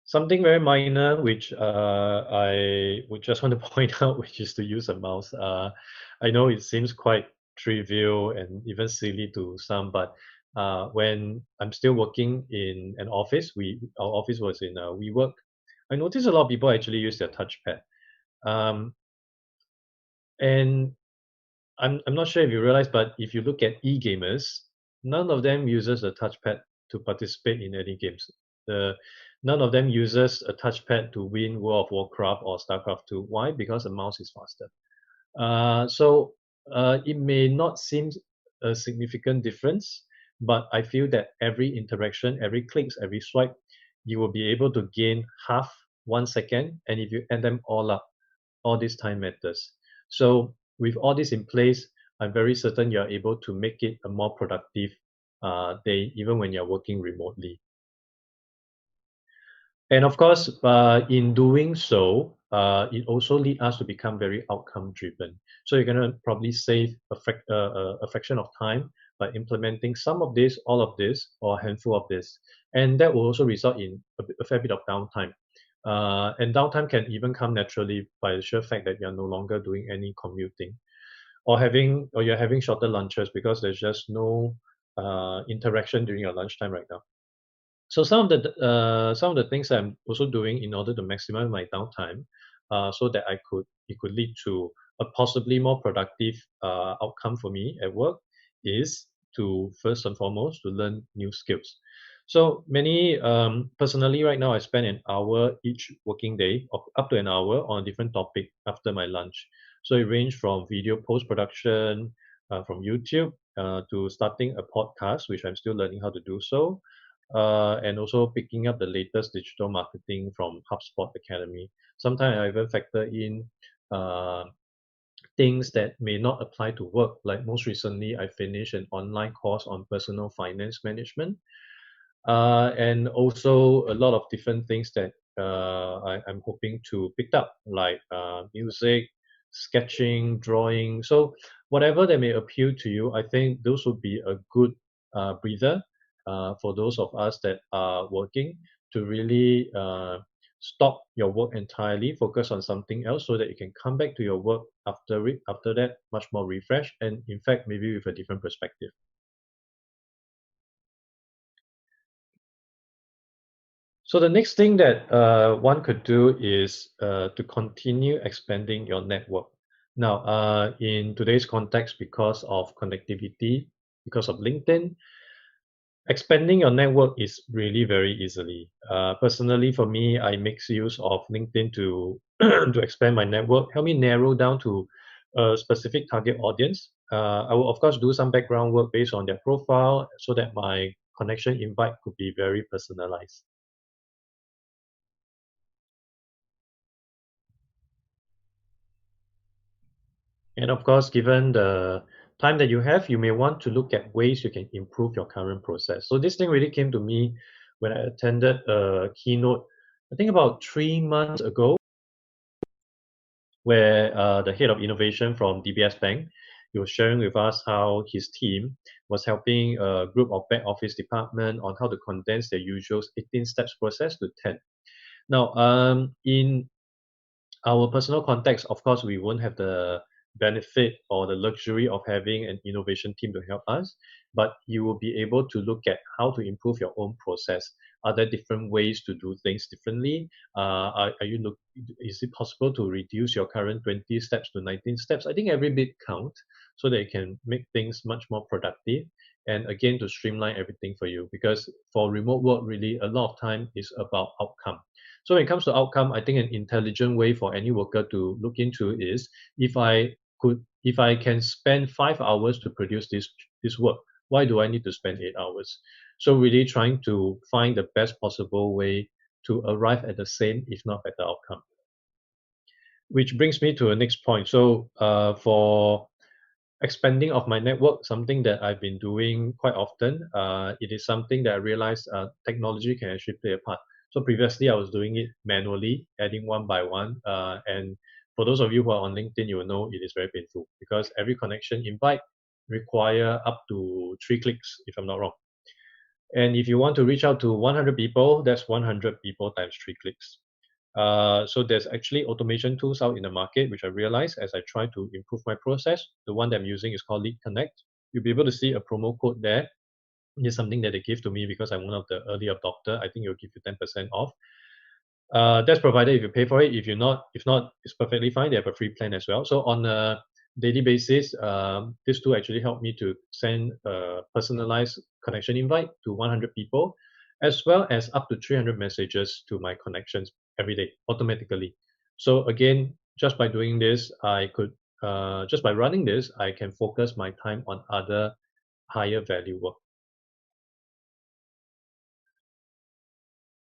Something very minor, which I would just want to point out, which is to use a mouse. I know it seems quite trivial and even silly to some, but when I'm still working in an office, our office was in WeWork. I noticed a lot of people actually use their touchpad, and I'm not sure if you realize, but if you look at e-gamers, none of them uses a touchpad to participate in any games. None of them uses a touchpad to win World of Warcraft or StarCraft 2. Why? Because the mouse is faster. So it may not seem a significant difference, but I feel that every interaction, every clicks, every swipe, you will be able to gain half 1 second. And if you add them all up, all this time matters. So with all this in place, I'm very certain you're able to make it a more productive day, even when you're working remotely. And of course, in doing so, it also leads us to become very outcome driven. So you're going to probably save a fraction of time by implementing some of this, all of this, or a handful of this. And that will also result in a fair bit of downtime. And downtime can even come naturally by the sheer fact that you're no longer doing any commuting, or you're having shorter lunches because there's just no interaction during your lunchtime right now. So some of the things I'm also doing in order to maximize my downtime, so that it could lead to a possibly more productive outcome for me at work, is to first and foremost to learn new skills. So personally right now I spend an hour each working day, or up to an hour, on a different topic after my lunch. So it ranges from video post production from YouTube to starting a podcast, which I'm still learning how to do so. And also picking up the latest digital marketing from HubSpot Academy. Sometimes I even factor in things that may not apply to work. Like most recently, I finished an online course on personal finance management, and also a lot of different things that I'm hoping to pick up, like music, sketching, drawing. So whatever that may appeal to you, I think those would be a good breather for those of us that are working, to really stop your work entirely, focus on something else, so that you can come back to your work after that much more refreshed, and in fact maybe with a different perspective. So the next thing that one could do is to continue expanding your network. Now, in today's context, because of connectivity, because of LinkedIn, expanding your network is really very easily. Personally, for me, I make use of LinkedIn to to expand my network, help me narrow down to a specific target audience. I will of course do some background work based on their profile so that my connection invite could be very personalized. And of course, given the time that you have, you may want to look at ways you can improve your current process. So this thing really came to me when I attended a keynote, I think about 3 months ago, where the head of innovation from DBS Bank, he was sharing with us how his team was helping a group of back office department on how to condense their usual 18 steps process to 10. Now, in our personal context, of course, we won't have the benefit or the luxury of having an innovation team to help us, but you will be able to look at how to improve your own process. Are there different ways to do things differently? Are you look? Is it possible to reduce your current 20 steps to 19 steps? I think every bit count so that you can make things much more productive and again to streamline everything for you, because for remote work, really a lot of time is about outcome. So when it comes to outcome, I think an intelligent way for any worker to look into is if I can spend 5 hours to produce this work, why do I need to spend 8 hours? So really trying to find the best possible way to arrive at the same, if not better outcome. Which brings me to the next point. So for expanding of my network, something that I've been doing quite often, it is something that I realized technology can actually play a part. So previously, I was doing it manually, adding one by one. And for those of you who are on LinkedIn, you will know it is very painful because every connection invite require up to 3 clicks, if I'm not wrong. And if you want to reach out to 100 people, that's 100 people times 3 clicks. So there's actually automation tools out in the market, which I realized as I try to improve my process. The one that I'm using is called Lead Connect. You'll be able to see a promo code there. It's something that they give to me because I'm one of the early adopter. I think it'll give you 10% off. That's provided if you pay for it. If not, it's perfectly fine. They have a free plan as well. So on a daily basis, this tool actually helped me to send a personalized connection invite to 100 people, as well as up to 300 messages to my connections every day automatically. So again, just by doing this, I could just by running this, I can focus my time on other higher value work.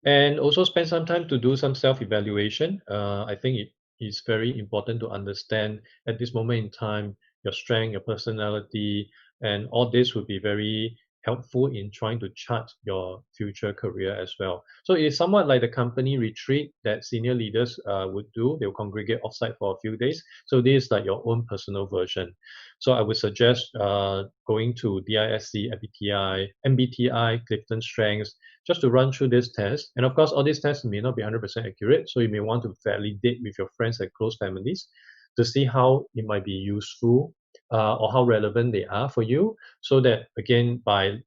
And also spend some time to do some self-evaluation. I think it is very important to understand at this moment in time your strength, your personality, and all this would be very helpful in trying to chart your future career as well. So it is somewhat like the company retreat that senior leaders would do. They'll congregate offsite for a few days. So this is like your own personal version. So I would suggest going to DISC, MBTI, Clifton Strengths, just to run through this test. And of course, all these tests may not be 100% accurate, so you may want to validate with your friends and close families to see how it might be useful or how relevant they are for you, so that again, by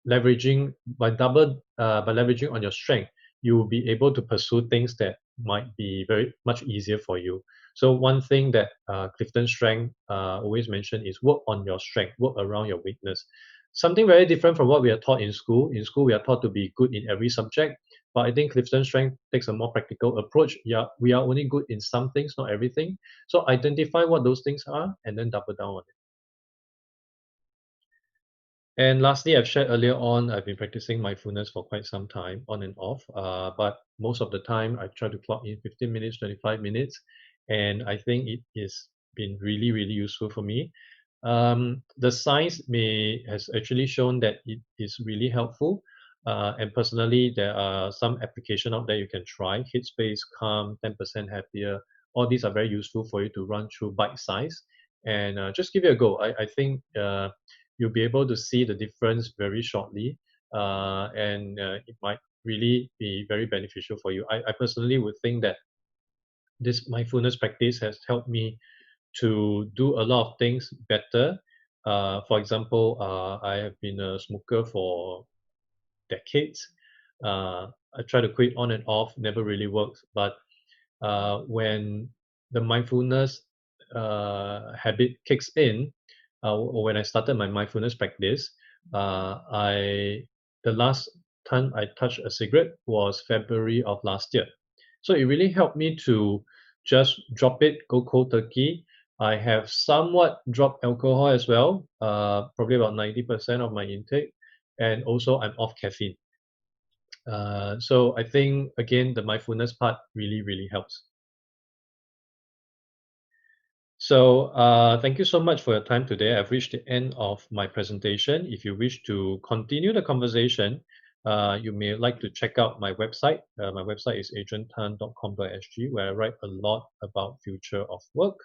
leveraging on your strength, you will be able to pursue things that might be very much easier for you. So one thing that Clifton Strength always mention is work on your strength, work around your weakness. Something very different from what we are taught in school. In school, we are taught to be good in every subject, but I think Clifton Strength takes a more practical approach. Yeah, we are only good in some things, not everything. So identify what those things are and then double down on it. And lastly, I've shared earlier on, I've been practicing mindfulness for quite some time, on and off. But most of the time, I try to clock in 15 minutes, 25 minutes. And I think it has been really, really useful for me. The science has actually shown that it is really helpful. And personally, there are some application out there you can try. Headspace, Calm, 10% Happier. All these are very useful for you to run through bite size. And just give it a go. I think you'll be able to see the difference very shortly. And it might really be very beneficial for you. I personally would think that this mindfulness practice has helped me to do a lot of things better. For example, I have been a smoker for decades. I try to quit on and off, never really works. But when the mindfulness habit kicks in, or when I started my mindfulness practice, the last time I touched a cigarette was February of last year. So it really helped me to just drop it, go cold turkey. I have somewhat dropped alcohol as well, probably about 90% of my intake, and also I'm off caffeine. So I think again the mindfulness part really helps. So thank you so much for your time today. I've reached the end of my presentation. If you wish to continue the conversation, you may like to check out my website. My website is adriantan.com.sg, where I write a lot about future of work.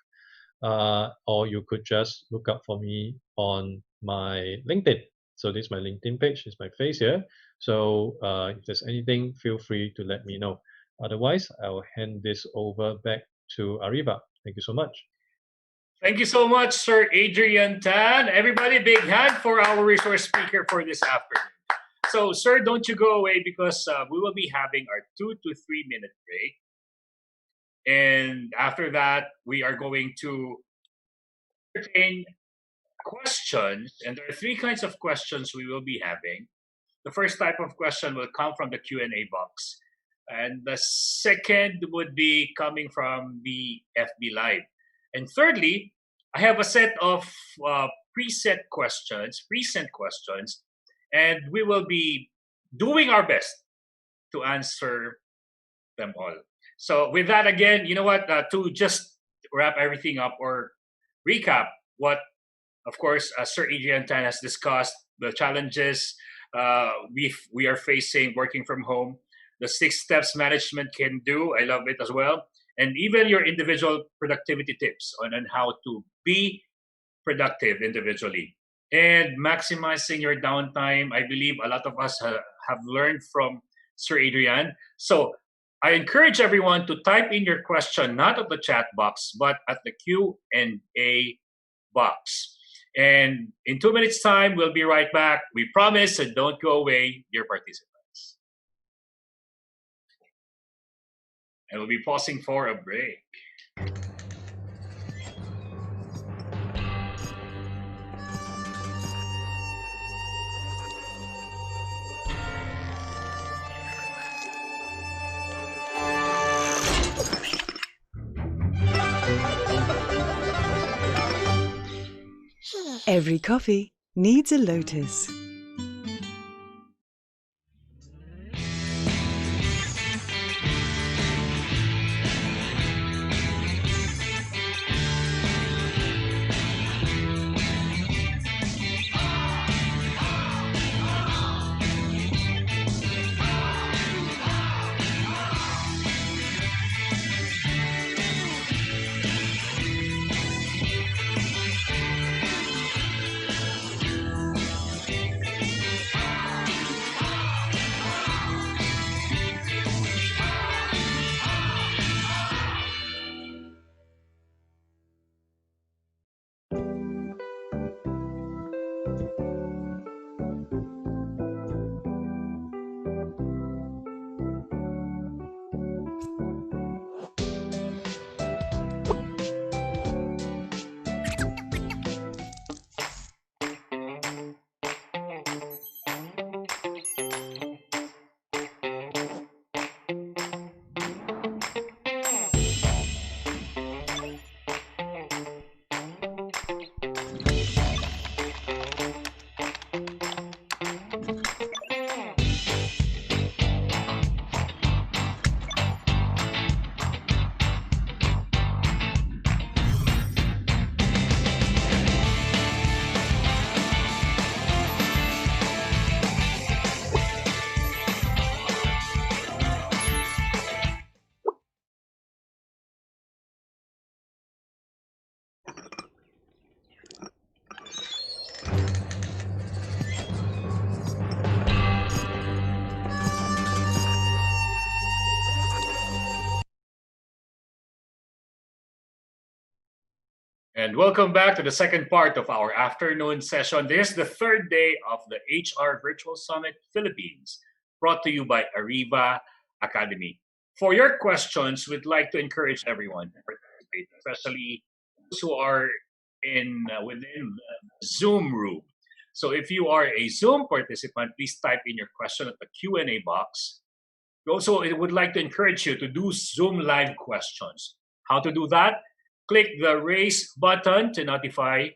Or you could just look up for me on my LinkedIn. So this is my LinkedIn page, is my face here. So if there's anything, feel free to let me know. Otherwise, I'll hand this over back to Ariva. Thank you so much. Thank you so much, Sir Adrian Tan. Everybody, big hand for our resource speaker for this afternoon. So, sir, don't you go away because we will be having our 2 to 3 minute break. And after that, we are going to entertain questions. And there are 3 kinds of questions we will be having. The first type of question will come from the Q&A box. And the second would be coming from the FB Live. And thirdly, I have a set of present questions, and we will be doing our best to answer them all. So with that, again, you know what, to just wrap everything up or recap what, of course, Sir Adrian Tan has discussed, the challenges we are facing working from home, the 6 steps management can do. I love it as well. And even your individual productivity tips on how to be productive individually. And maximizing your downtime, I believe a lot of us have learned from Sir Adrian. So I encourage everyone to type in your question, not at the chat box, but at the Q&A box. And in 2 minutes' time, we'll be right back. We promise, and don't go away, dear participants. And we'll be pausing for a break. Every coffee needs a lotus. And welcome back to the second part of our afternoon session. This is the third day of the HR Virtual Summit Philippines, brought to you by Ariva Academy. For your questions, we'd like to encourage everyone to participate, especially those who are within the Zoom room. So if you are a Zoom participant, please type in your question at the Q&A box. We also would like to encourage you to do Zoom live questions. How to do that? Click the raise button to notify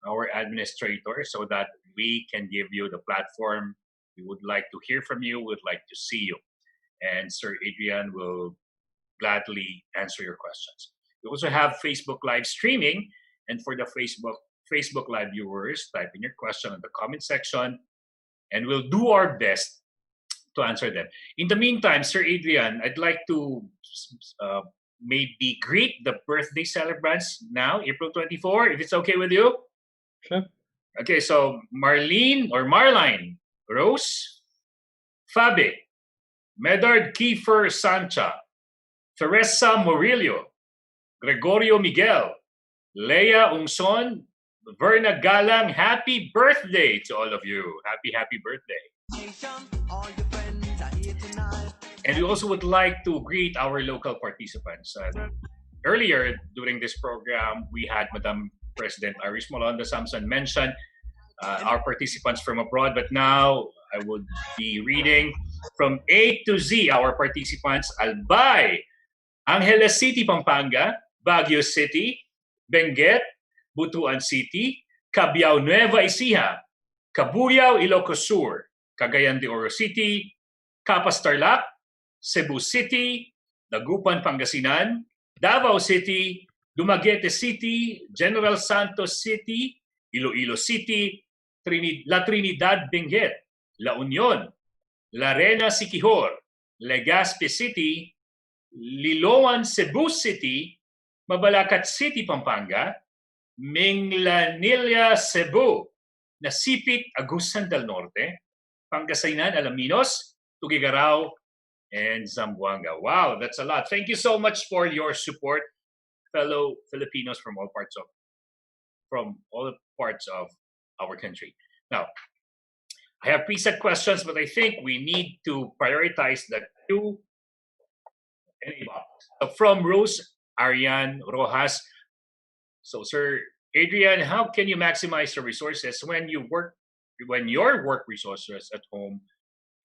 our administrator so that we can give you the platform. We would like to hear from you. We'd like to see you. And Sir Adrian will gladly answer your questions. We also have Facebook live streaming. And for the Facebook live viewers, type in your question in the comment section and we'll do our best to answer them. In the meantime, Sir Adrian, I'd like to maybe greet the birthday celebrants now, April 24, if it's okay with you. Sure. Okay, so Marlene Rose, Fabi, Medard Kiefer Sancha, Teresa Murillo, Gregorio Miguel, Leia Ungson, Verna Galang. Happy birthday to all of you. Happy birthday. And we also would like to greet our local participants. Earlier during this program, we had Madam President Irish Malonda Samson mention our participants from abroad, but now I would be reading from A to Z our participants: Albay, Angeles City, Pampanga, Baguio City, Benguet, Butuan City, Cabiao, Nueva Ecija, Cabuyao, Ilocos Sur, Cagayan de Oro City, Capas Tarlac, Cebu City, Dagupan, Pangasinan, Davao City, Dumaguete City, General Santos City, Iloilo City, La Trinidad, Benguet, La Union, Larena, Siquijor, Legazpi City, Liloan, Cebu City, Mabalacat City, Pampanga, Minglanilla, Cebu, Nasipit, Agusan del Norte, Pangasinan, Alaminos, Tuguegarao, and Zamboanga. Wow, that's a lot. Thank you so much for your support, fellow Filipinos from all parts of our country. Now, I have preset questions, but I think we need to prioritize the two. From Rose Arian Rojas. So, Sir Adrian, how can you maximize your resources when your work resources at home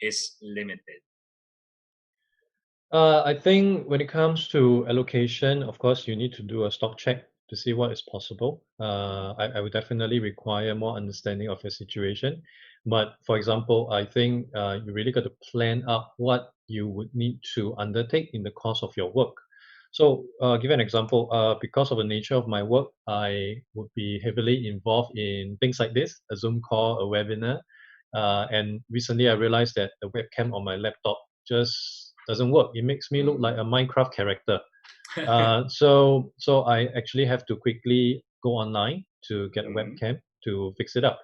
is limited? I think when it comes to allocation, of course, you need to do a stock check to see what is possible. I would definitely require more understanding of your situation. But for example, I think you really got to plan out what you would need to undertake in the course of your work. So give an example, because of the nature of my work, I would be heavily involved in things like this, a Zoom call, a webinar. And recently I realized that the webcam on my laptop just doesn't work. It makes me look like a Minecraft character. So I actually have to quickly go online to get a webcam to fix it up.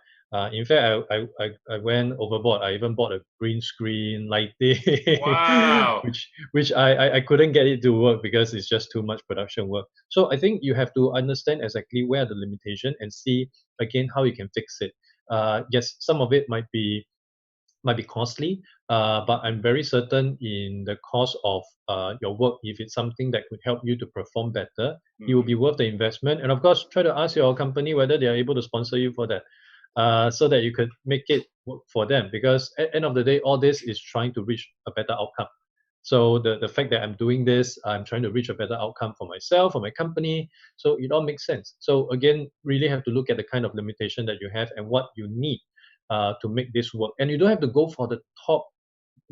In fact, I went overboard. I even bought a green screen lighting, wow. which I couldn't get it to work because it's just too much production work. So I think you have to understand exactly where the limitation and see again how you can fix it. Yes, some of it might be costly, but I'm very certain in the cost of your work, if it's something that could help you to perform better, it will be worth the investment. And of course, try to ask your company whether they are able to sponsor you for that. So that you could make it work for them, because at the end of the day, all this is trying to reach a better outcome. So the fact that I'm doing this, I'm trying to reach a better outcome for myself, for my company. So it all makes sense. So again, really have to look at the kind of limitation that you have and what you need to make this work. And you don't have to go for the top,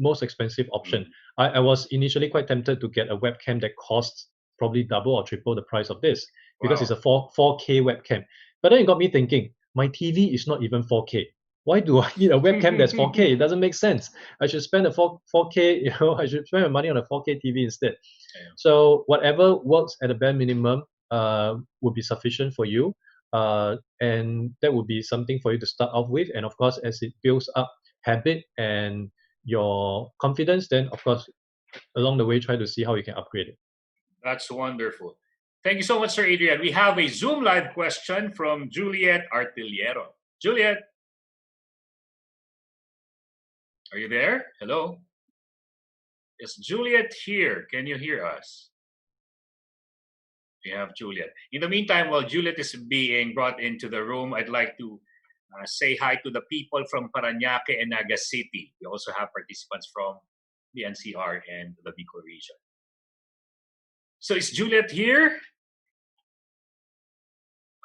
most expensive option. I was initially quite tempted to get a webcam that costs probably double or triple the price of this, because it's a 4K webcam. But then it got me thinking, my TV is not even 4K. Why do I need a webcam that's 4K? It doesn't make sense. I should spend a 4K, I should spend my money on a 4K TV instead. So whatever works at a bare minimum would be sufficient for you. And that would be something for you to start off with. And of course, as it builds up habit and your confidence, then of course, along the way, try to see how you can upgrade it. That's wonderful. Thank you so much, Sir Adrian. We have a Zoom live question from Juliet Artillero. Juliet, are you there? Hello? Is Juliet here? Can you hear us? We have Juliet. In the meantime, while Juliet is being brought into the room, I'd like to say hi to the people from Parañaque and Naga City. We also have participants from the NCR and the Bicol region. So is Juliet here?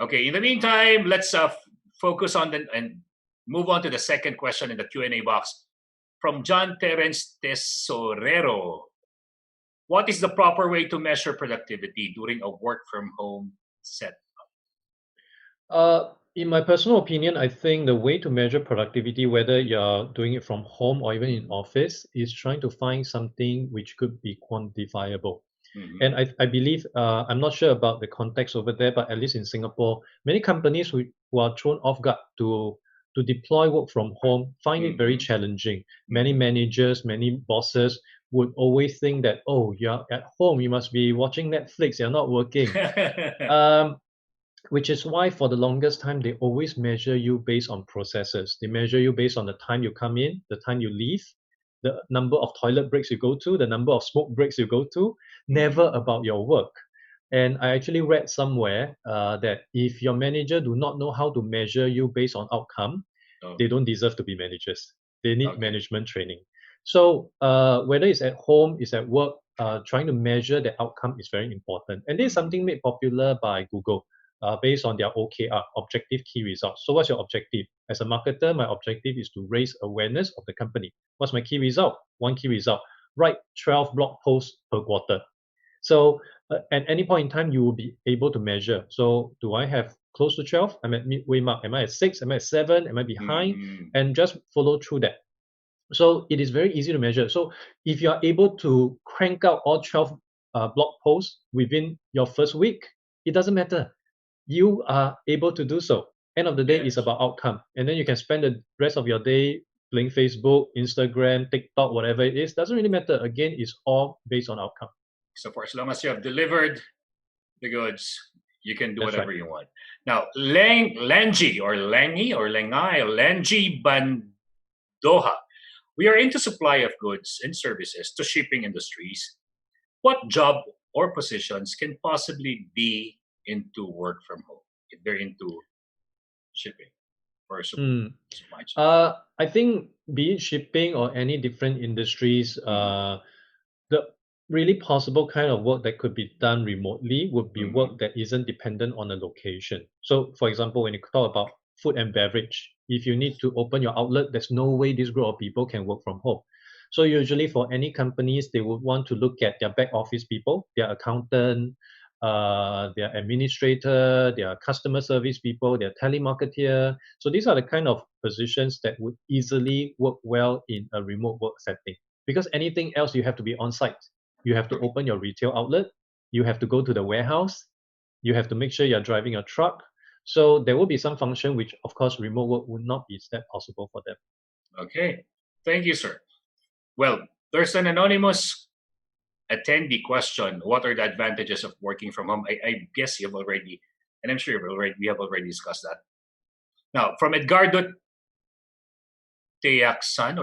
Okay, in the meantime, let's focus on and move on to the second question in the Q&A box from John Terence Tesorero. What is the proper way to measure productivity during a work from home setup? In my personal opinion, I think the way to measure productivity, whether you're doing it from home or even in office, is trying to find something which could be quantifiable. And I believe, I'm not sure about the context over there, but at least in Singapore, many companies who are thrown off guard to deploy work from home find it very challenging. Many managers, many bosses would always think that, oh, you're at home, you must be watching Netflix, you're not working. Which is why for the longest time, they always measure you based on processes. They measure you based on the time you come in, the time you leave, the number of toilet breaks you go to, the number of smoke breaks you go to, never about your work. And I actually read somewhere that if your manager do not know how to measure you based on outcome, they don't deserve to be managers. They need management training. So whether it's at home, it's at work, trying to measure the outcome is very important. And this is something made popular by Google. Based on their OKR, objective key results. So what's your objective? As a marketer, my objective is to raise awareness of the company. What's my key result? One key result. Write 12 blog posts per quarter. So at any point in time, you will be able to measure. So do I have close to 12? I'm at midway mark. Am I at 6? Am I at 7? Am I behind? And just follow through that. So it is very easy to measure. So if you are able to crank out all 12 blog posts within your first week, it doesn't matter. You are able to do so. End of the day, it's about outcome. And then you can spend the rest of your day playing Facebook, Instagram, TikTok, whatever it is. Doesn't really matter. Again, it's all based on outcome. So for as long as you have delivered the goods, you can do whatever you want. Now, Lenji Bandoha. We are into supply of goods and services to shipping industries. What job or positions can possibly be into work from home if they're into shipping or supply chain? I think be it shipping or any different industries, the really possible kind of work that could be done remotely would be work that isn't dependent on a location. So for example, when you talk about food and beverage, if you need to open your outlet, there's no way this group of people can work from home. So usually for any companies, they would want to look at their back office people, their accountant, their administrator, their customer service people, their telemarketer. So these are the kind of positions that would easily work well in a remote work setting. Because anything else, you have to be on site. You have to open your retail outlet. You have to go to the warehouse. You have to make sure you're driving a truck. So there will be some function which, of course, remote work would not be that possible for them. Okay. Thank you, sir. Well, there's an anonymous attendee question. What are the advantages of working from home? I guess you've already, and I'm sure we have already discussed that. Now, from Edgardo Teakson,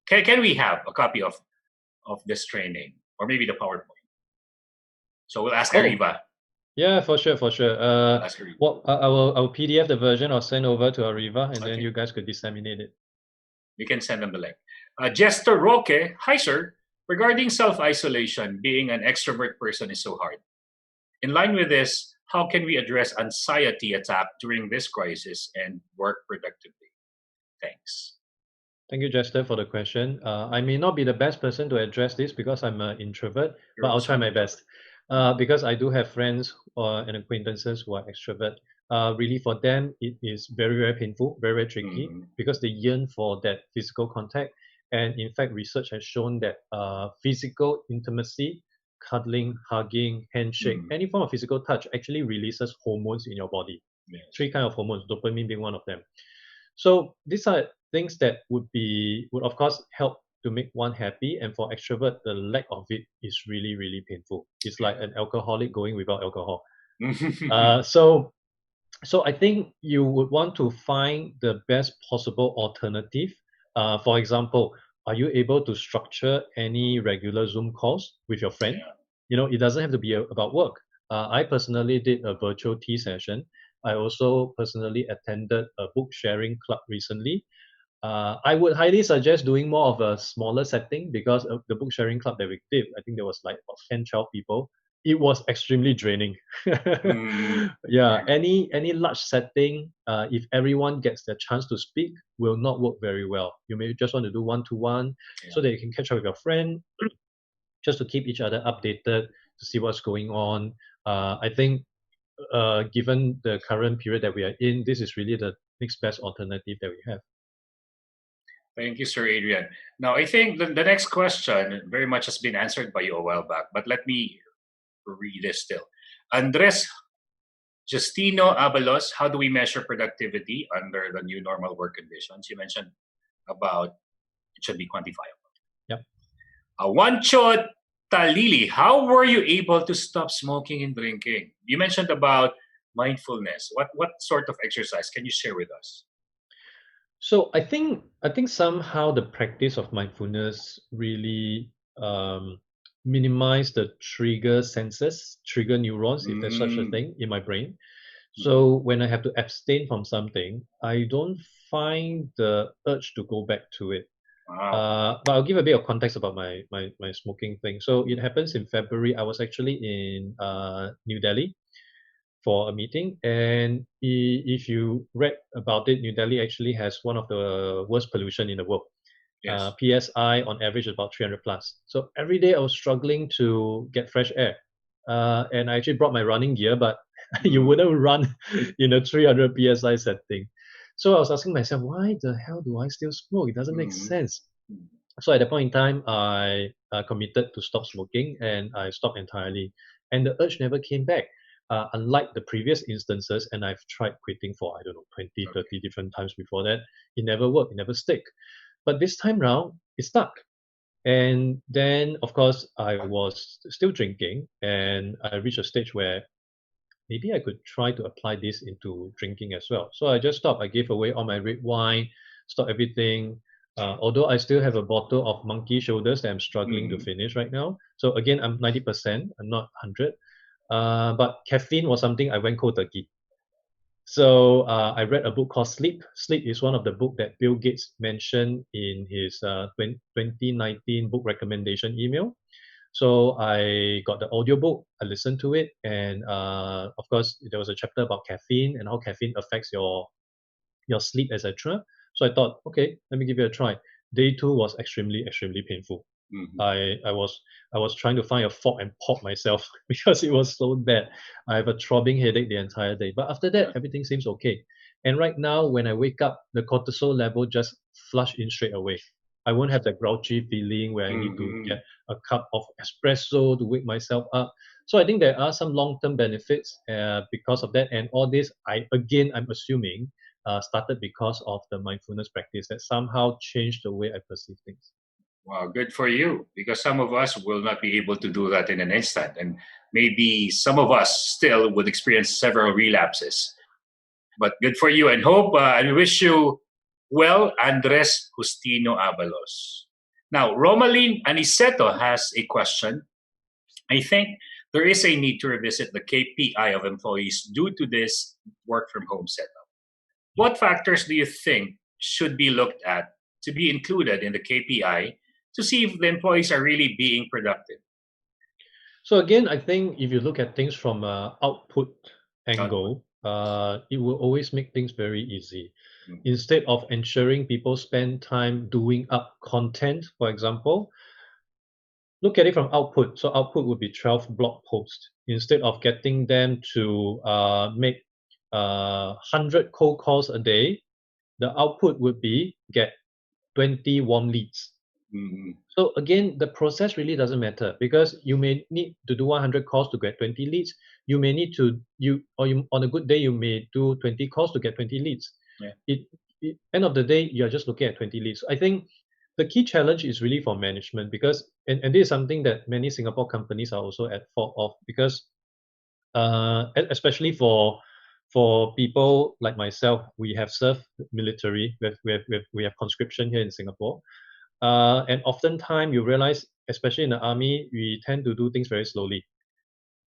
can we have a copy of this training or maybe the PowerPoint? So we'll ask Ariva. Yeah, for sure. I will PDF the version or send over to Ariva, and then you guys could disseminate it. You can send them the link. Jester Roque, hi sir. Regarding self-isolation, being an extrovert person is so hard. In line with this, how can we address anxiety attack during this crisis and work productively? Thanks. Thank you, Jester, for the question. I may not be the best person to address this because I'm an introvert, but I'll try my best. Because I do have friends and acquaintances who are extrovert. Really, for them, it is very, very painful, very, very tricky because they yearn for that physical contact. And in fact, research has shown that physical intimacy, cuddling, hugging, handshake, any form of physical touch actually releases hormones in your body. Yes. 3 kinds of hormones, dopamine being one of them. So these are things that would of course help to make one happy. And for extrovert, the lack of it is really, really painful. It's like an alcoholic going without alcohol. So I think you would want to find the best possible alternative For example, are you able to structure any regular Zoom calls with your friend? It doesn't have to be about work. I personally did a virtual tea session. I also personally attended a book sharing club recently. I would highly suggest doing more of a smaller setting because of the book sharing club that we did, I think there was like about 10, 12 people. It was extremely draining. Yeah, any large setting, if everyone gets the chance to speak, will not work very well. You may just want to do one-to-one so that you can catch up with your friend, just to keep each other updated, to see what's going on. I think given the current period that we are in, this is really the next best alternative that we have. Thank you, Sir Adrian. Now, I think the next question very much has been answered by you a while back, but let me read this still. Andres Justino Abalos, how do we measure productivity under the new normal work conditions? You mentioned about it should be quantifiable. Yep. Wancho Talili, how were you able to stop smoking and drinking? You mentioned about mindfulness. What sort of exercise can you share with us? So I think somehow the practice of mindfulness really minimize the trigger senses, trigger neurons, if there's such a thing in my brain. So when I have to abstain from something, I don't find the urge to go back to it. Wow. But I'll give a bit of context about my smoking thing. So it happens in February. I was actually in New Delhi for a meeting, and if you read about it, New Delhi actually has one of the worst pollution in the world. Yes. PSI on average is about 300 plus. So every day I was struggling to get fresh air, and I actually brought my running gear, but you wouldn't run in a 300 PSI setting. So I was asking myself, why the hell do I still smoke? It doesn't make sense. So at that point in time, I committed to stop smoking, and I stopped entirely. And the urge never came back. Unlike the previous instances, and I've tried quitting for, I don't know, 20, 30 different times before that, it never worked, it never stick. But this time round, it stuck. And then, of course, I was still drinking, and I reached a stage where maybe I could try to apply this into drinking as well. So I just stopped. I gave away all my red wine, stopped everything. Although I still have a bottle of monkey shoulders that I'm struggling to finish right now. So again, I'm 90%, I'm not 100. But caffeine was something I went cold turkey. So I read a book called Sleep. Sleep is one of the books that Bill Gates mentioned in his 2019 book recommendation email. So I got the audiobook, I listened to it, and of course there was a chapter about caffeine and how caffeine affects your sleep, etc. So I thought, okay, let me give it a try. Day 2 was extremely painful. I was trying to find a fork and pop myself because it was so bad. I have a throbbing headache the entire day. But after that, everything seems okay. And right now, when I wake up, the cortisol level just flush in straight away. I won't have that grouchy feeling where I need to get a cup of espresso to wake myself up. So I think there are some long-term benefits because of that. And all this, I'm assuming, started because of the mindfulness practice that somehow changed the way I perceive things. Wow, good for you. Because some of us will not be able to do that in an instant. And maybe some of us still would experience several relapses. But good for you. And hope and wish you well, Andres Justino Abalos. Now, Romaline Aniceto has a question. I think there is a need to revisit the KPI of employees due to this work from home setup. What factors do you think should be looked at to be included in the KPI to see if the employees are really being productive? So again, I think if you look at things from an output angle, it will always make things very easy. Instead of ensuring people spend time doing up content, for example, look at it from output. So output would be 12 blog posts. Instead of getting them to make 100 cold calls a day, the output would be get 20 warm leads. So again, the process really doesn't matter because you may need to do 100 calls to get 20 leads. You may need to on a good day you may do 20 calls to get 20 leads. End of the day, you're just looking at 20 leads. I think the key challenge is really for management because and this is something that many Singapore companies are also at fault of because especially for for people like myself, we have served military. We have conscription here in Singapore, and oftentimes you realize, especially in the army, we tend to do things very slowly,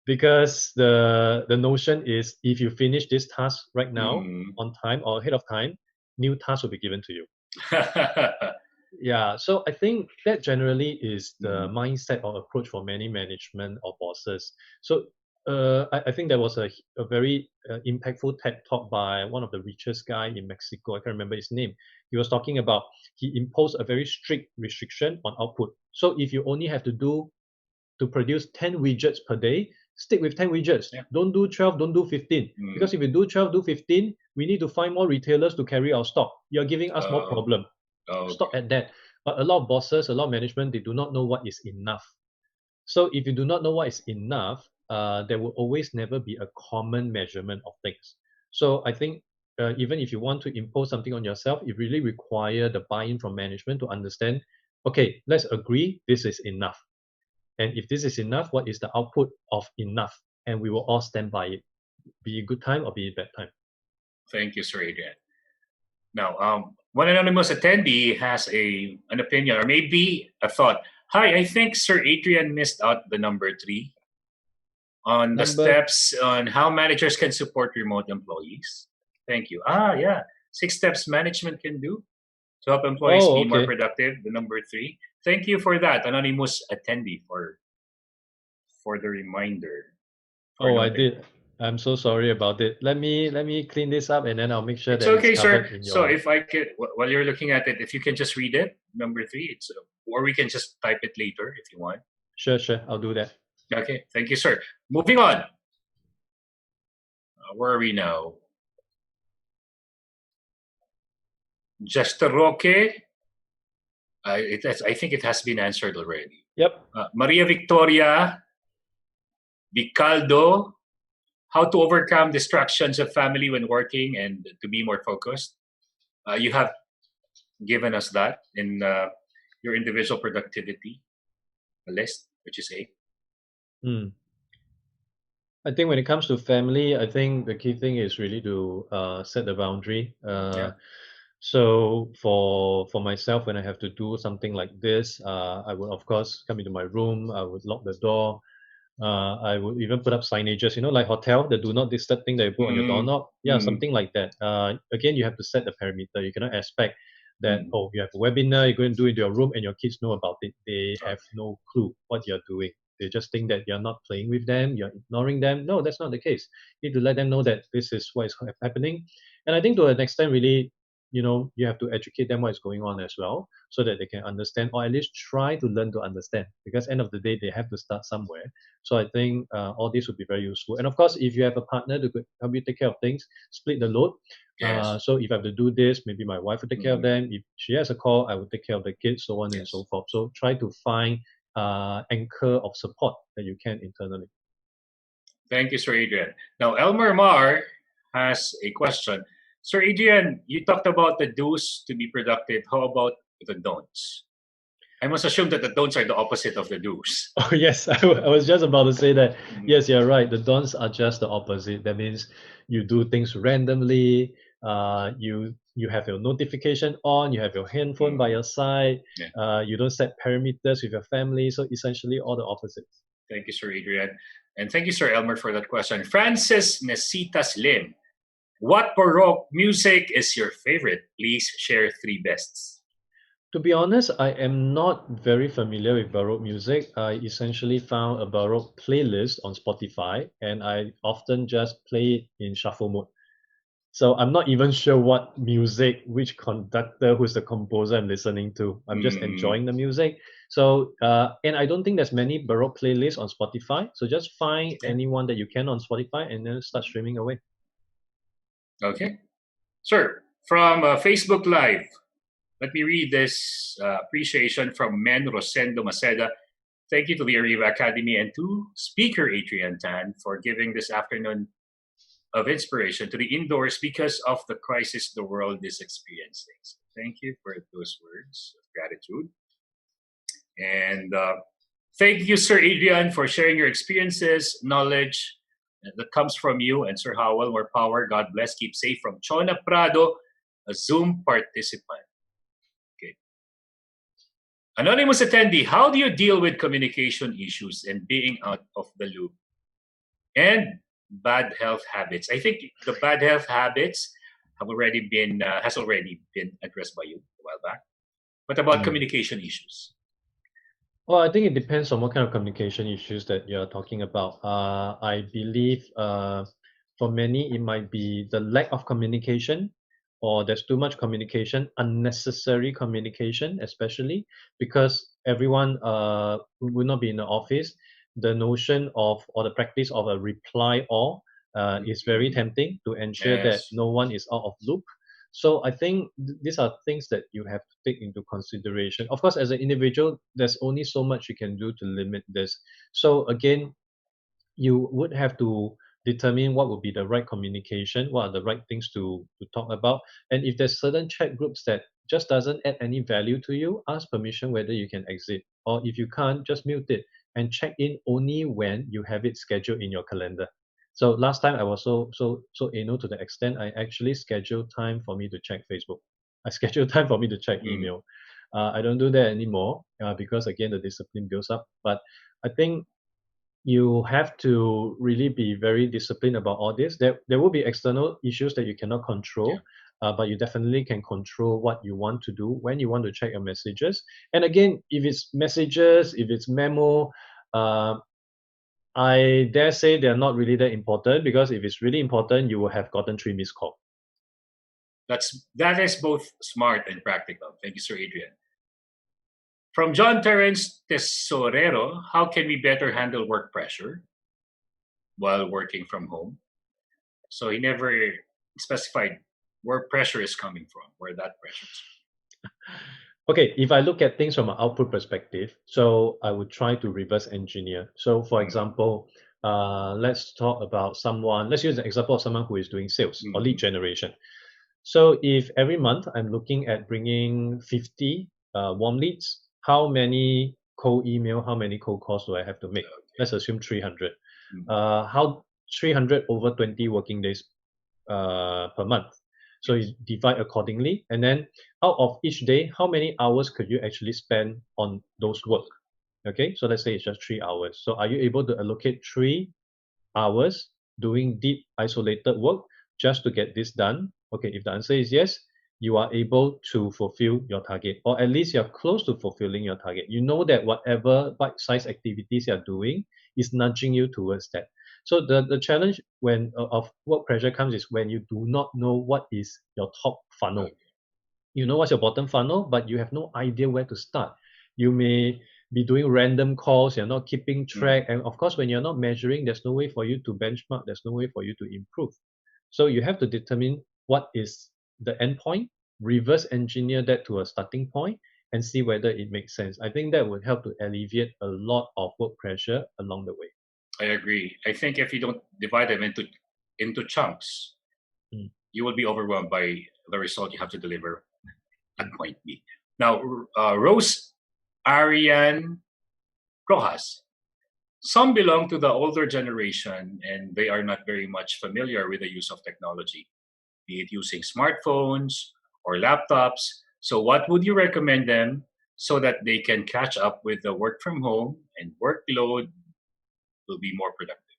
because the notion is if you finish this task right now on time or ahead of time, new tasks will be given to you. Yeah, so I think that generally is the mindset or approach for many management or bosses. So I think there was a very impactful TED talk by one of the richest guy in Mexico. I can't remember his name. He was talking about, he imposed a very strict restriction on output. So if you only have to produce 10 widgets per day, stick with 10 widgets. Yeah. Don't do 12, don't do 15. Because if you do 12, do 15, we need to find more retailers to carry our stock. You're giving us more problem. Stop at that. But a lot of bosses, a lot of management, they do not know what is enough. So if you do not know what is enough, there will always never be a common measurement of things. So I think even if you want to impose something on yourself, it really requires the buy-in from management to understand, okay, let's agree this is enough. And if this is enough, what is the output of enough? And we will all stand by it, be it good time or be it bad time. Thank you, Sir Adrian. Now, one anonymous attendee has an opinion or maybe a thought. Hi, I think Sir Adrian missed out the number 3 on the steps on how managers can support remote employees. Thank you. Yeah. 6 steps management can do to help employees be more productive. The number 3. Thank you for that, anonymous attendee, for the reminder. I did. I'm so sorry about it. Let me clean this up and then I'll make sure it's that okay, it's covered sir. in your... So if I could, while you're looking at it, if you can just read it, number 3, or we can just type it later if you want. Sure. I'll do that. Okay, thank you, sir. Moving on. Where are we now? Roque. I think it has been answered already. Yep. Maria Victoria Vicaldo, how to overcome distractions of family when working and to be more focused. You have given us that in your individual productivity list, which is 8. I think when it comes to family, I think the key thing is really to set the boundary. So for myself, when I have to do something like this, I would of course come into my room. I would lock the door. I would even put up signages, like hotel, the do not disturb thing that you put on your doorknob. Yeah, something like that. Again, you have to set the parameter. You cannot expect that, you have a webinar, you're going to do it in your room and your kids know about it. They have no clue what you're doing. They just think that you're not playing with them, you're ignoring them. No, that's not the case. You need to let them know that this is what is happening. And I think to an extent, really, you have to educate them what is going on as well, so that they can understand, or at least try to learn to understand, because end of the day, they have to start somewhere. So I think all this would be very useful. And of course, if you have a partner to help you take care of things, split the load. Yes. So if I have to do this, maybe my wife will take care of them. If she has a call, I will take care of the kids, so on and so forth. So try to find anchor of support that you can internally. Thank you, Sir Adrian. Now, Elmer Mar has a question. Sir Adrian, you talked about the do's to be productive. How about the don'ts? I must assume that the don'ts are the opposite of the do's. Oh, yes. I was just about to say that. Yes, you're right. The don'ts are just the opposite. That means you do things randomly. You have your notification on. You have your handphone by your side. You don't set parameters with your family. So essentially all the opposites. Thank you, Sir Adrian. And thank you, Sir Elmer, for that question. Francis Nesitas Lim. What Baroque music is your favorite? Please share 3 bests. To be honest, I am not very familiar with Baroque music. I essentially found a Baroque playlist on Spotify, and I often just play it in shuffle mode. So I'm not even sure what music, which conductor, who's the composer I'm listening to. I'm just enjoying the music. So, and I don't think there's many Baroque playlists on Spotify. So just find anyone that you can on Spotify and then start streaming away. Okay. Sir, from Facebook Live, let me read this appreciation from Men Rosendo Maceda. Thank you to the Ariva Academy and to speaker Adrian Tan for giving this afternoon of inspiration to the indoors because of the crisis the world is experiencing. So thank you for those words of gratitude. And thank you, Sir Adrian, for sharing your experiences, knowledge, that comes from you and Sir Howell. More power. God bless. Keep safe. From Chona Prado, a Zoom participant. Okay. Anonymous attendee, how do you deal with communication issues and being out of the loop? And bad health habits. I think the bad health habits has already been addressed by you a while back. What about communication issues? Well, I think it depends on what kind of communication issues that you're talking about. I believe for many, it might be the lack of communication, or there's too much communication, unnecessary communication, especially because everyone will not be in the office. The notion of, or the practice of, a reply all is very tempting to ensure that Yes. no one is out of loop. So I think these are things that you have to take into consideration. Of course, as an individual, there's only so much you can do to limit this. So again, you would have to determine what would be the right communication, what are the right things to talk about. And if there's certain chat groups that just doesn't add any value to you, ask permission whether you can exit. Or if you can't, just mute it and check in only when you have it scheduled in your calendar. So last time I was so anal to the extent I actually scheduled time for me to check Facebook. I scheduled time for me to check email. I don't do that anymore because again the discipline builds up. But I think you have to really be very disciplined about all this. There will be external issues that you cannot control, but you definitely can control what you want to do when you want to check your messages. And again, if it's messages, if it's memo, I dare say they're not really that important, because if it's really important, you will have gotten 3 missed calls. That is both smart and practical. Thank you, Sir Adrian. From John Terence Tesorero, how can we better handle work pressure while working from home? So he never specified where pressure is coming from, where that pressure is. Okay, if I look at things from an output perspective, so I would try to reverse engineer. So for example, let's talk about someone, let's use an example of someone who is doing sales or lead generation. So if every month I'm looking at bringing 50 warm leads, how many cold email, how many cold calls do I have to make? Let's assume 300. How 300 over 20 working days per month. So you divide accordingly, and then out of each day, how many hours could you actually spend on those work? Okay, so let's say it's just 3 hours. So are you able to allocate 3 hours doing deep isolated work just to get this done? Okay, if the answer is yes, you are able to fulfill your target, or at least you're close to fulfilling your target. You know that whatever bite-sized activities you're doing is nudging you towards that. So the challenge when of work pressure comes is when you do not know what is your top funnel. You know what's your bottom funnel, but you have no idea where to start. You may be doing random calls, you're not keeping track, and of course when you're not measuring, there's no way for you to benchmark, there's no way for you to improve. So you have to determine what is the end point, reverse engineer that to a starting point, and see whether it makes sense. I think that would help to alleviate a lot of work pressure along the way. I agree. I think if you don't divide them into chunks, you will be overwhelmed by the result you have to deliver at point B. Now, Rose Arian Rojas. Some belong to the older generation and they are not very much familiar with the use of technology, be it using smartphones or laptops. So what would you recommend them so that they can catch up with the work from home and workload will be more productive?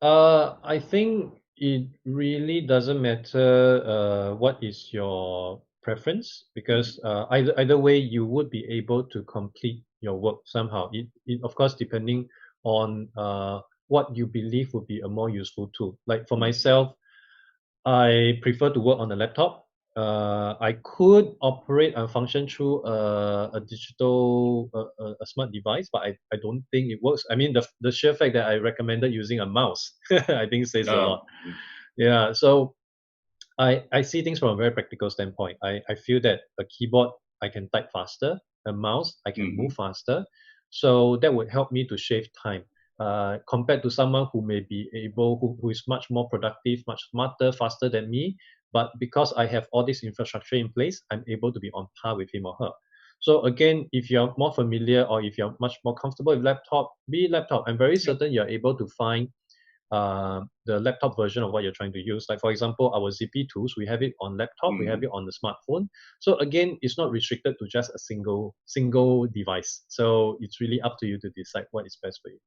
I think it really doesn't matter what is your preference, because either way you would be able to complete your work somehow. It of course depending on what you believe would be a more useful tool. Like for myself, I prefer to work on a laptop. I could operate and function through a digital, a smart device, but I don't think it works. I mean, the sheer fact that I recommended using a mouse, I think says a lot. Yeah, so I see things from a very practical standpoint. I feel that a keyboard, I can type faster, a mouse, I can move faster. So that would help me to shave time. Compared to someone who may be able, who is much more productive, much smarter, faster than me, but because I have all this infrastructure in place, I'm able to be on par with him or her. So again, if you're more familiar or if you're much more comfortable with laptop, be laptop. I'm very certain you're able to find the laptop version of what you're trying to use. Like for example, our ZP tools, we have it on laptop, we have it on the smartphone. So again, it's not restricted to just a single device. So it's really up to you to decide what is best for you.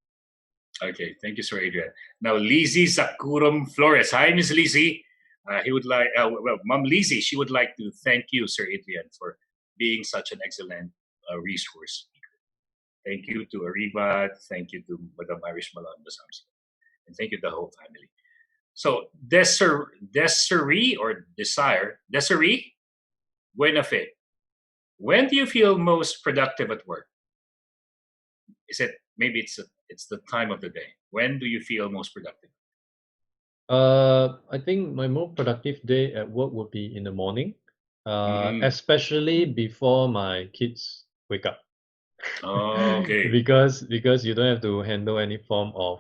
Okay, thank you, Sir Adrian. Now, Lizzie Sakuram Flores. Hi, Miss Lizzie. He would like, Mom Lizzie, she would like to thank you, Sir Adrian, for being such an excellent resource speaker. Thank you to Ariva. Thank you to Madam Irish Malonda Samson. And thank you to the whole family. So, Desiree Buenafit, when do you feel most productive at work? Is it, maybe it's the time of the day. When do you feel most productive? I think my most productive day at work would be in the morning, especially before my kids wake up. Okay. because you don't have to handle any form of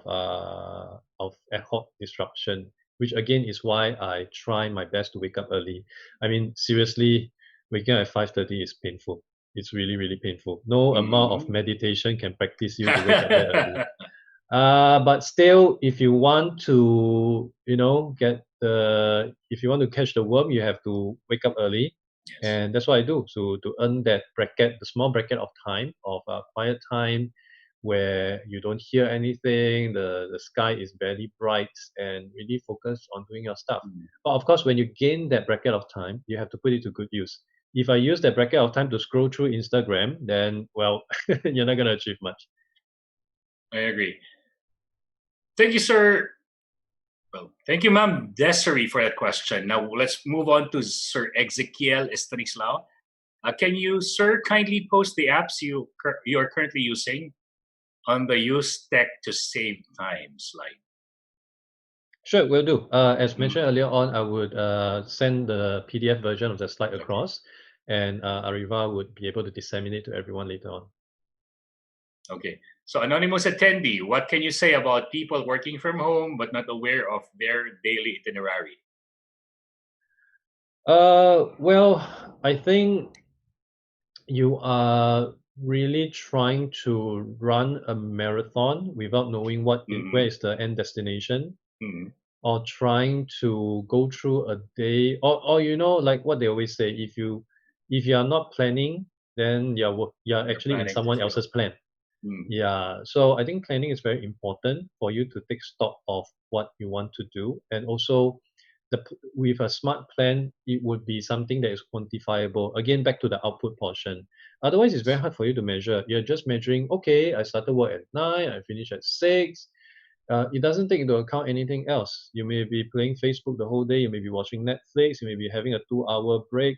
ad hoc disruption, which again is why I try my best to wake up early. I mean, seriously, waking up at 5:30 is painful. It's really, really painful. No amount of meditation can practice you to wake up that early. But still, if you want to, if you want to catch the worm, you have to wake up early. Yes. And that's what I do. So to earn that bracket, the small bracket of time, of quiet time, where you don't hear anything, the sky is barely bright, and really focus on doing your stuff. But of course, when you gain that bracket of time, you have to put it to good use. If I use that bracket of time to scroll through Instagram, then, well, you're not going to achieve much. I agree. Thank you, sir. Well, thank you, Ma'am Desiree, for that question. Now, let's move on to Sir Ezekiel Estanislao. Can you, sir, kindly post the apps you are currently using on the Use Tech to Save Time slide? Sure, will do. As mentioned earlier on, I would send the PDF version of the slide across, and Ariva would be able to disseminate to everyone later on. Okay. So, anonymous attendee, what can you say about people working from home but not aware of their daily itinerary? Well, I think you are really trying to run a marathon without knowing where is the end destination, or trying to go through a day, or like what they always say, if you are not planning, then you're actually in someone else's plan. Yeah, so I think planning is very important for you to take stock of what you want to do, and also with a smart plan, it would be something that is quantifiable. Again, back to the output portion. Otherwise, it's very hard for you to measure. You're just measuring, okay, I started work at 9, I finish at 6. It doesn't take into account anything else. You may be playing Facebook the whole day, you may be watching Netflix, you may be having a 2-hour break,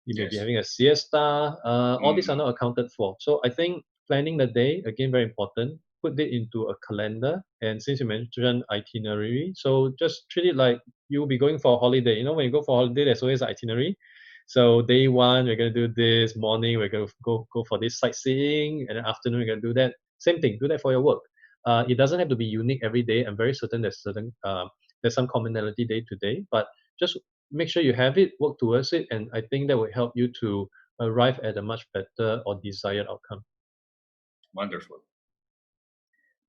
you may be having a siesta. All these are not accounted for. So I think planning the day, again, very important. Put it into a calendar. And since you mentioned itinerary, so just treat it like you'll be going for a holiday. When you go for a holiday, there's always an itinerary. So day 1, we're going to do this. Morning, we're going to go for this sightseeing. And then afternoon, we're going to do that. Same thing, do that for your work. It doesn't have to be unique every day. I'm very certain there's some commonality day to day. But just make sure you have it, work towards it. And I think that will help you to arrive at a much better or desired outcome. Wonderful.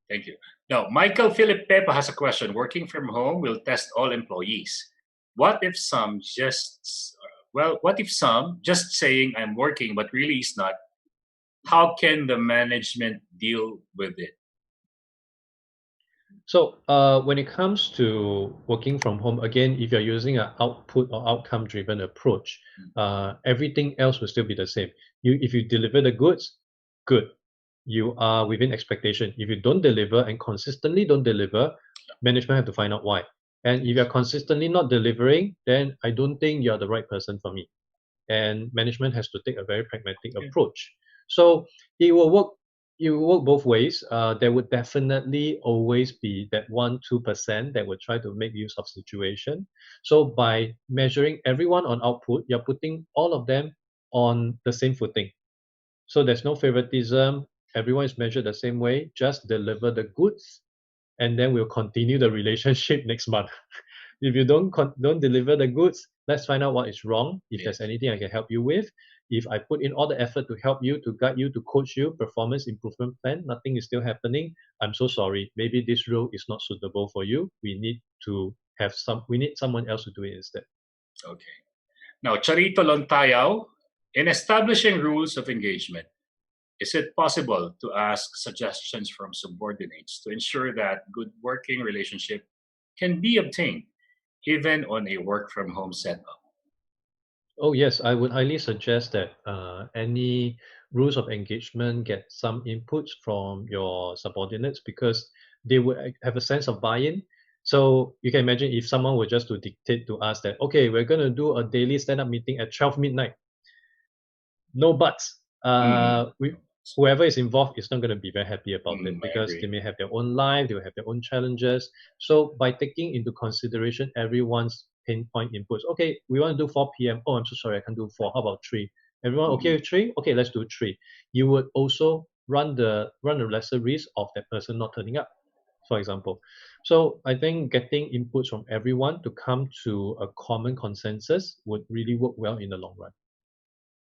Thank you. Now, Michael Philip Pepa has a question. Working from home will test all employees. What if some just saying I'm working but really is not? How can the management deal with it? So when it comes to working from home, again, if you're using an output or outcome-driven approach, everything else will still be the same. If you deliver the goods, good. You are within expectation. If you don't deliver and consistently don't deliver, management have to find out why. And if you're consistently not delivering, then I don't think you're the right person for me. And management has to take a very pragmatic approach. So it will work both ways. There would definitely always be that 1-2% that would try to make use of situation. So by measuring everyone on output, you're putting all of them on the same footing. So there's no favoritism. Everyone is measured the same way. Just deliver the goods, and then we'll continue the relationship next month. If you don't deliver the goods, let's find out what is wrong. If there's anything I can help you with, If I put in all the effort to help you, to guide you, to coach you, performance improvement plan, nothing is still happening, I'm so sorry. Maybe this role is not suitable for you. We need someone else to do it instead. Okay. Now, Charito Lontayao, in establishing rules of engagement, is it possible to ask suggestions from subordinates to ensure that good working relationship can be obtained even on a work from home setup? Oh yes, I would highly suggest that any rules of engagement get some inputs from your subordinates because they would have a sense of buy-in. So you can imagine if someone were just to dictate to us that, okay, we're going to do a daily stand-up meeting at 12 midnight. No buts. Whoever is involved is not going to be very happy about it because they may have their own life, they will have their own challenges. So by taking into consideration everyone's pinpoint inputs, okay, we want to do 4 p.m. Oh, I'm so sorry, I can't do 4. How about 3? Everyone okay with 3? Okay, let's do 3. You would also run the lesser risk of that person not turning up, for example. So I think getting inputs from everyone to come to a common consensus would really work well in the long run.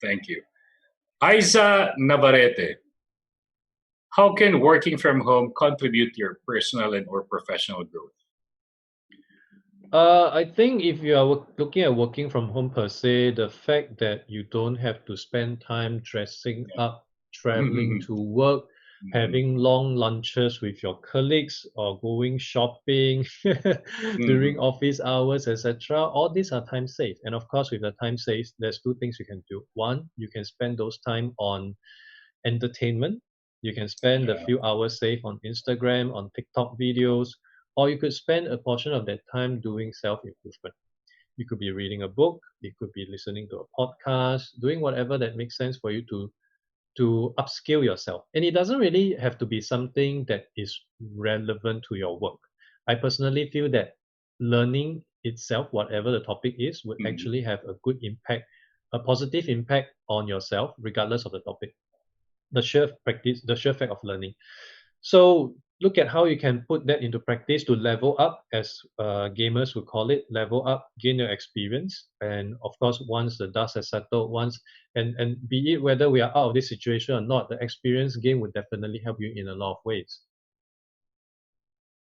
Thank you. Aiza Navarrete, how can working from home contribute to your personal and or professional growth? I think if you are looking at working from home per se, the fact that you don't have to spend time dressing up, traveling to work, having long lunches with your colleagues or going shopping during office hours, etc. All these are time saved. And of course, with the time saved, there's 2 things you can do. One, you can spend those time on entertainment. You can spend a few hours saved on Instagram, on TikTok videos, or you could spend a portion of that time doing self-improvement. You could be reading a book, you could be listening to a podcast, doing whatever that makes sense for you to upskill yourself. And it doesn't really have to be something that is relevant to your work. I personally feel that learning itself, whatever the topic is, would actually have a good impact, a positive impact on yourself, regardless of the topic. The sheer fact of learning. So look at how you can put that into practice to level up, as gamers would call it, level up, gain your experience. And of course, once the dust has settled, and be it whether we are out of this situation or not, the experience gain would definitely help you in a lot of ways.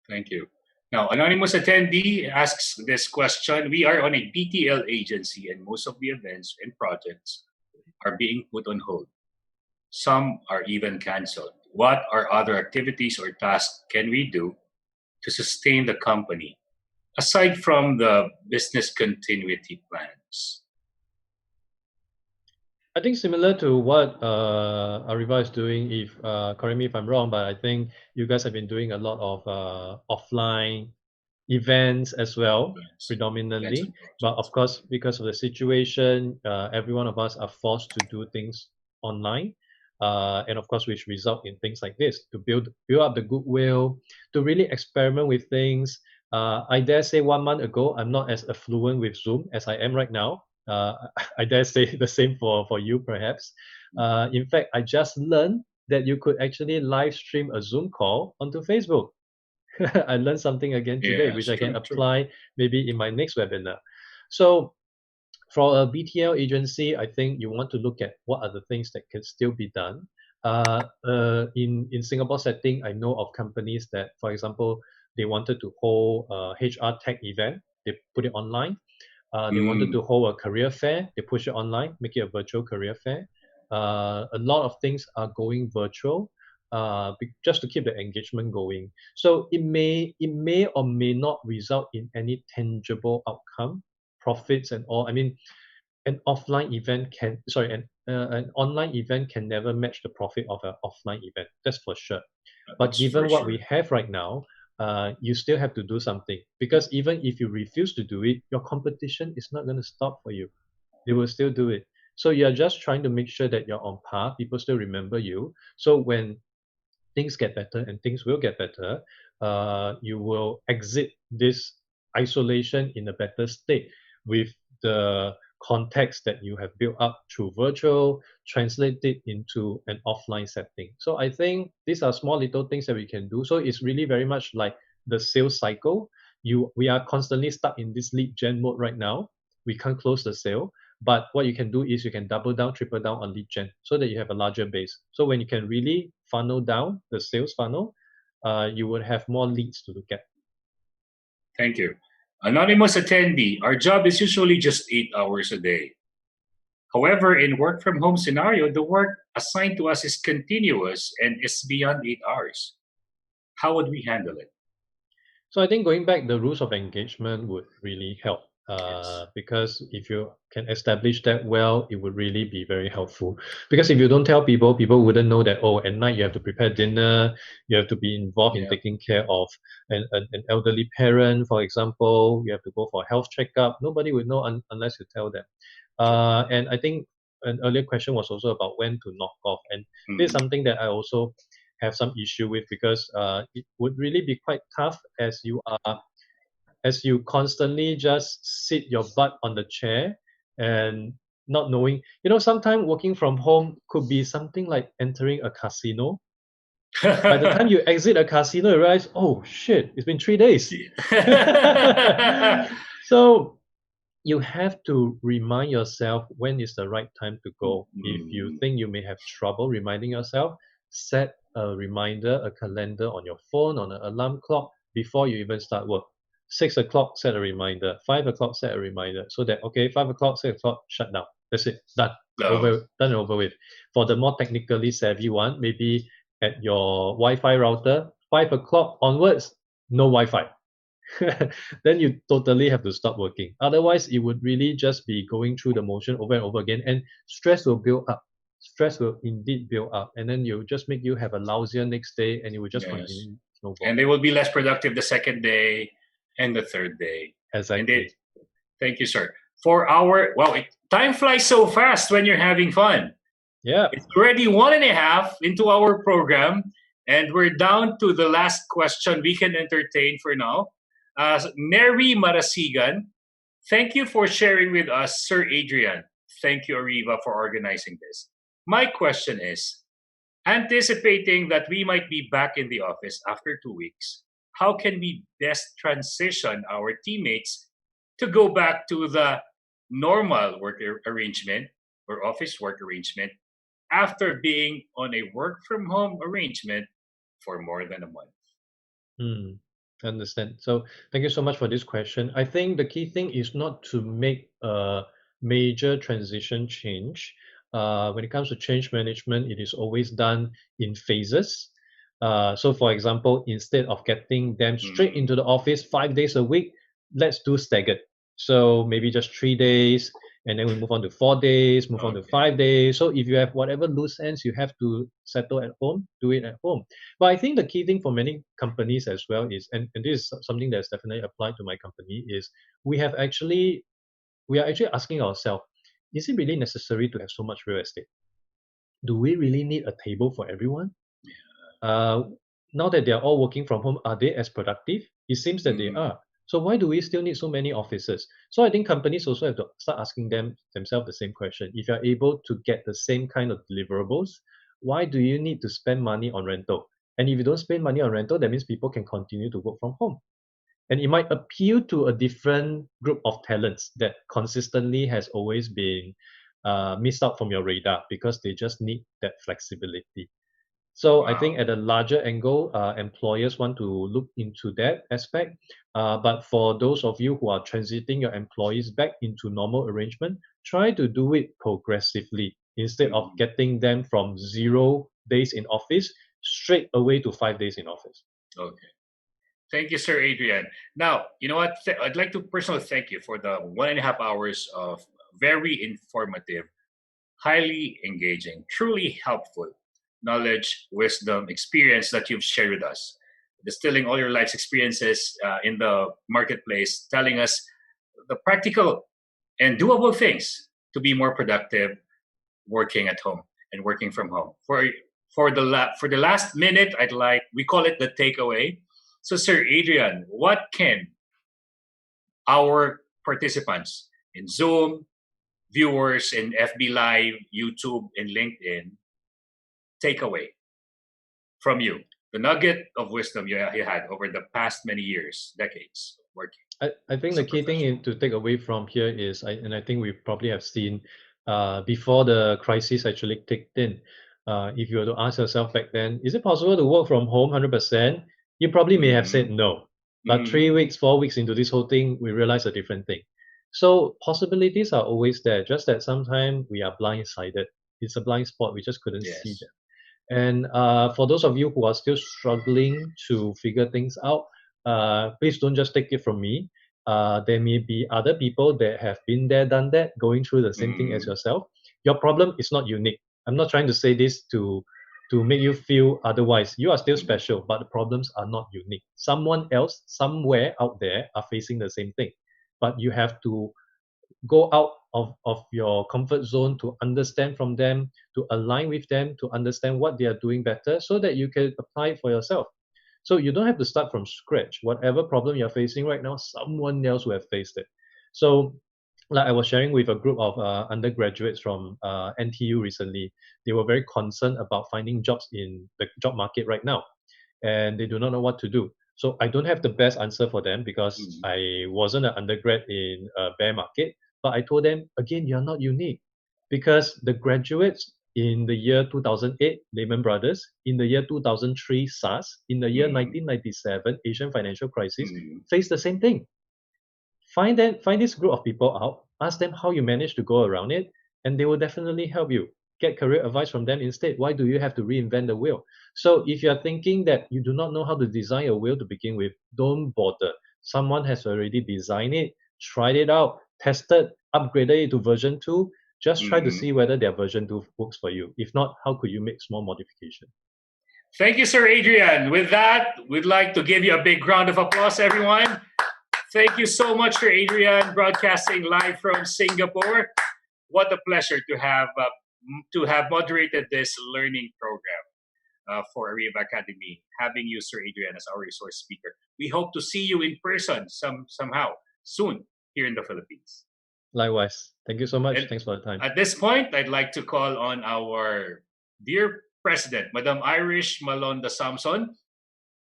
Thank you. Now, anonymous attendee asks this question. We are on a BTL agency and most of the events and projects are being put on hold. Some are even canceled. What are other activities or tasks can we do to sustain the company, aside from the business continuity plans? I think similar to what Ariva is doing, correct me if I'm wrong, but I think you guys have been doing a lot of offline events as well, predominantly. But of course, because of the situation, every one of us are forced to do things online. And of course, which result in things like this, to build up the goodwill, to really experiment with things. I dare say 1 month ago, I'm not as affluent with Zoom as I am right now. I dare say the same for you, perhaps. In fact, I just learned that you could actually live stream a Zoom call onto Facebook. I learned something again today, which I can apply maybe in my next webinar. So for a BTL agency, I think you want to look at what are the things that can still be done. In Singapore setting, I know of companies that, for example, they wanted to hold a HR tech event. They put it online. They wanted to hold a career fair. They push it online, make it a virtual career fair. A lot of things are going virtual just to keep the engagement going. So it may or may not result in any tangible outcome, profits and all. I mean, an online event an online event can never match the profit of an offline event. That's for sure. But given what we have right now, you still have to do something, because even if you refuse to do it, your competition is not going to stop for you. They will still do it. So you're just trying to make sure that you're on par. People still remember you. So when things get better, and things will get better, you will exit this isolation in a better state with the context that you have built up through virtual, translate it into an offline setting. So I think these are small little things that we can do. So it's really very much like the sales cycle. We are constantly stuck in this lead gen mode right now. We can't close the sale. But what you can do is you can double down, triple down on lead gen so that you have a larger base. So when you can really funnel down the sales funnel, you would have more leads to look at. Thank you. Anonymous attendee, our job is usually just 8 hours a day. However, in work from home scenario, the work assigned to us is continuous and is beyond 8 hours. How would we handle it? So I think going back, the rules of engagement would really help. Because if you can establish that well, it would really be very helpful. Because if you don't tell people, people wouldn't know that, oh, at night you have to prepare dinner, you have to be involved in taking care of an elderly parent, for example, you have to go for a health checkup. Nobody would know unless you tell them. And I think an earlier question was also about when to knock off. And this is something that I also have some issue with, because it would really be quite tough as you constantly just sit your butt on the chair and not knowing. Sometimes working from home could be something like entering a casino. By the time you exit a casino, you realize, oh shit, it's been 3 days. So you have to remind yourself when is the right time to go. If you think you may have trouble reminding yourself, set a reminder, a calendar on your phone, on an alarm clock before you even start work. 6 o'clock, set a reminder. 5 o'clock, set a reminder. So that, 5 o'clock, 6 o'clock, shut down. That's it. Done. Done and over with. For the more technically savvy one, maybe at your Wi-Fi router, 5 o'clock onwards, no Wi-Fi. Then you totally have to stop working. Otherwise, it would really just be going through the motion over and over again, and stress will build up. Stress will indeed build up, and then you just make you have a lousier next day, and it will just continue. And they will be less productive the second day and the third day. Exactly. Thank you, sir. Time flies so fast when you're having fun. Yeah. It's already 1.5 into our program, and we're down to the last question we can entertain for now. Neri Marasigan, thank you for sharing with us, Sir Adrian. Thank you, Ariva, for organizing this. My question is, anticipating that we might be back in the office after 2 weeks, how can we best transition our teammates to go back to the normal work arrangement or office work arrangement after being on a work from home arrangement for more than a month? Understand. So thank you so much for this question. I think the key thing is not to make a major transition change. When it comes to change management, it is always done in phases. So for example, instead of getting them straight into the office 5 days a week, let's do staggered. So maybe just 3 days, and then we move on to 4 days, move on to 5 days. So if you have whatever loose ends you have to settle at home, do it at home. But I think the key thing for many companies as well is, and this is something that's definitely applied to my company, is we are actually asking ourselves, is it really necessary to have so much real estate? Do we really need a table for everyone? Now that they're all working from home, are they as productive? It seems that they are. So why do we still need so many offices? So I think companies also have to start asking themselves the same question. If you're able to get the same kind of deliverables, why do you need to spend money on rental? And if you don't spend money on rental, that means people can continue to work from home. And it might appeal to a different group of talents that consistently has always been missed out from your radar because they just need that flexibility. So I think at a larger angle, employers want to look into that aspect. But for those of you who are transiting your employees back into normal arrangement, try to do it progressively instead of getting them from 0 days in office straight away to 5 days in office. Okay. Thank you, Sir Adrian. Now, you know what? I'd like to personally thank you for the 1.5 hours of very informative, highly engaging, truly helpful knowledge, wisdom, experience that you've shared with us. Distilling all your life's experiences in the marketplace, telling us the practical and doable things to be more productive working at home and working from home. For the last minute, we call it the takeaway. So, Sir Adrian, what can our participants in Zoom, viewers in FB Live, YouTube, and LinkedIn take away from you the nugget of wisdom you had over the past many years, decades of working? I think the key thing to take away from here is, and I think we probably have seen before the crisis actually kicked in, if you were to ask yourself back then, is it possible to work from home 100%? You probably may have said no. But 3 weeks, 4 weeks into this whole thing, we realize a different thing. So possibilities are always there, just that sometimes we are blindsided. It's a blind spot, we just couldn't see them. And for those of you who are still struggling to figure things out, please don't just take it from me. There may be other people that have been there, done that, going through the same thing as yourself. Your problem is not unique. I'm not trying to say this to make you feel otherwise. You are still special, but the problems are not unique. Someone else, somewhere out there, are facing the same thing. But you have to go out of your comfort zone to understand from them, to align with them, to understand what they are doing better so that you can apply it for yourself. So you don't have to start from scratch. Whatever problem you're facing right now, someone else will have faced it. So like I was sharing with a group of undergraduates from NTU recently, they were very concerned about finding jobs in the job market right now, and they do not know what to do. So I don't have the best answer for them because I wasn't an undergrad in a bear market, but I told them, again, you're not unique because the graduates in the year 2008, Lehman Brothers, in the year 2003, SARS, in the year 1997, Asian financial crisis, faced the same thing. Find this group of people out, ask them how you managed to go around it, and they will definitely help you. Get career advice from them instead. Why do you have to reinvent the wheel? So if you're thinking that you do not know how to design a wheel to begin with, don't bother. Someone has already designed it, tried it out, tested, upgraded it to version 2. Just try to see whether their version 2 works for you. If not, how could you make small modifications? Thank you, Sir Adrian. With that, we'd like to give you a big round of applause, everyone. Thank you so much, Sir Adrian, broadcasting live from Singapore. What a pleasure to have moderated this learning program for Ariva Academy, having you, Sir Adrian, as our resource speaker. We hope to see you in person somehow soon here in the Philippines. Likewise. Thank you so much. Thanks for the time. At this point, I'd like to call on our dear President, Madam Irish Malonda Samson.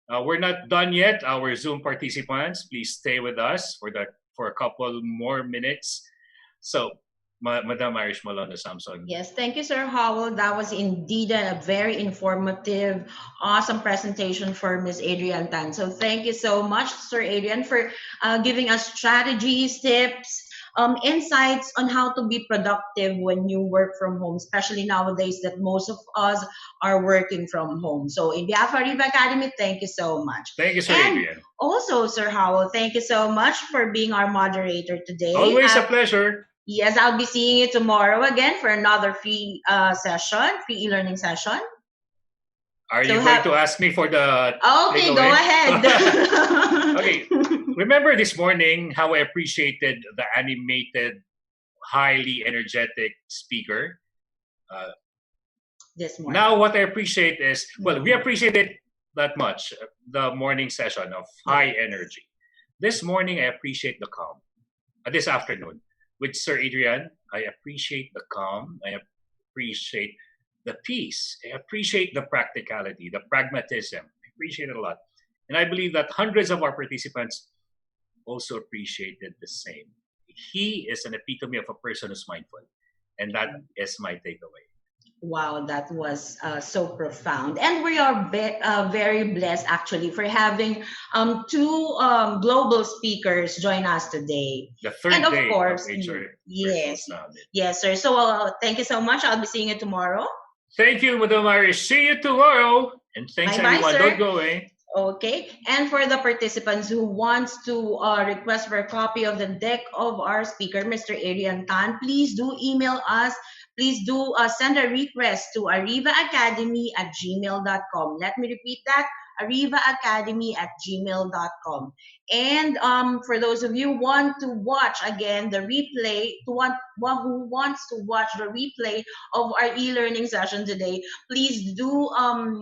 We're not done yet. Our Zoom participants, please stay with us for a couple more minutes. So, Madam Irish Malonda Samson. Yes, thank you, Sir Howell. That was indeed a very informative, awesome presentation for Ms. Adrian Tan. So thank you so much, Sir Adrian, for giving us strategies, tips, insights on how to be productive when you work from home, especially nowadays that most of us are working from home. So in behalf of Ariva Academy, thank you so much. Thank you, Sir Adrian. Also, Sir Howell, thank you so much for being our moderator today. Always a pleasure. Yes, I'll be seeing you tomorrow again for another free session, free e-learning session. Are you going to ask me for the Okay, takeaway? Go ahead. Okay. Remember this morning how I appreciated the animated, highly energetic speaker? This morning. Now what I appreciate is, we appreciate it that much, the morning session of high energy. This morning, I appreciate the calm. This afternoon, with Sir Adrian, I appreciate the calm. I appreciate the peace. I appreciate the practicality, the pragmatism. I appreciate it a lot. And I believe that hundreds of our participants also appreciated the same. He is an epitome of a person who's mindful. And that is my takeaway. Wow, that was so profound. And we are very blessed, actually, for having two global speakers join us today. The third and of day course, of HR yes, Summit. Yes, sir. So thank you so much. I'll be seeing you tomorrow. Thank you, Madam Irish. See you tomorrow. And thanks, Bye-bye, everyone. sir. Don't go away. Okay, and for the participants who wants to request for a copy of the deck of our speaker, Mr. Adrian Tan, please do email us. Please do send a request to arivaacademy@gmail.com. Let me repeat that, arivaacademy@gmail.com. And for those of you who want to watch again the replay, who wants to watch the replay of our e-learning session today, please do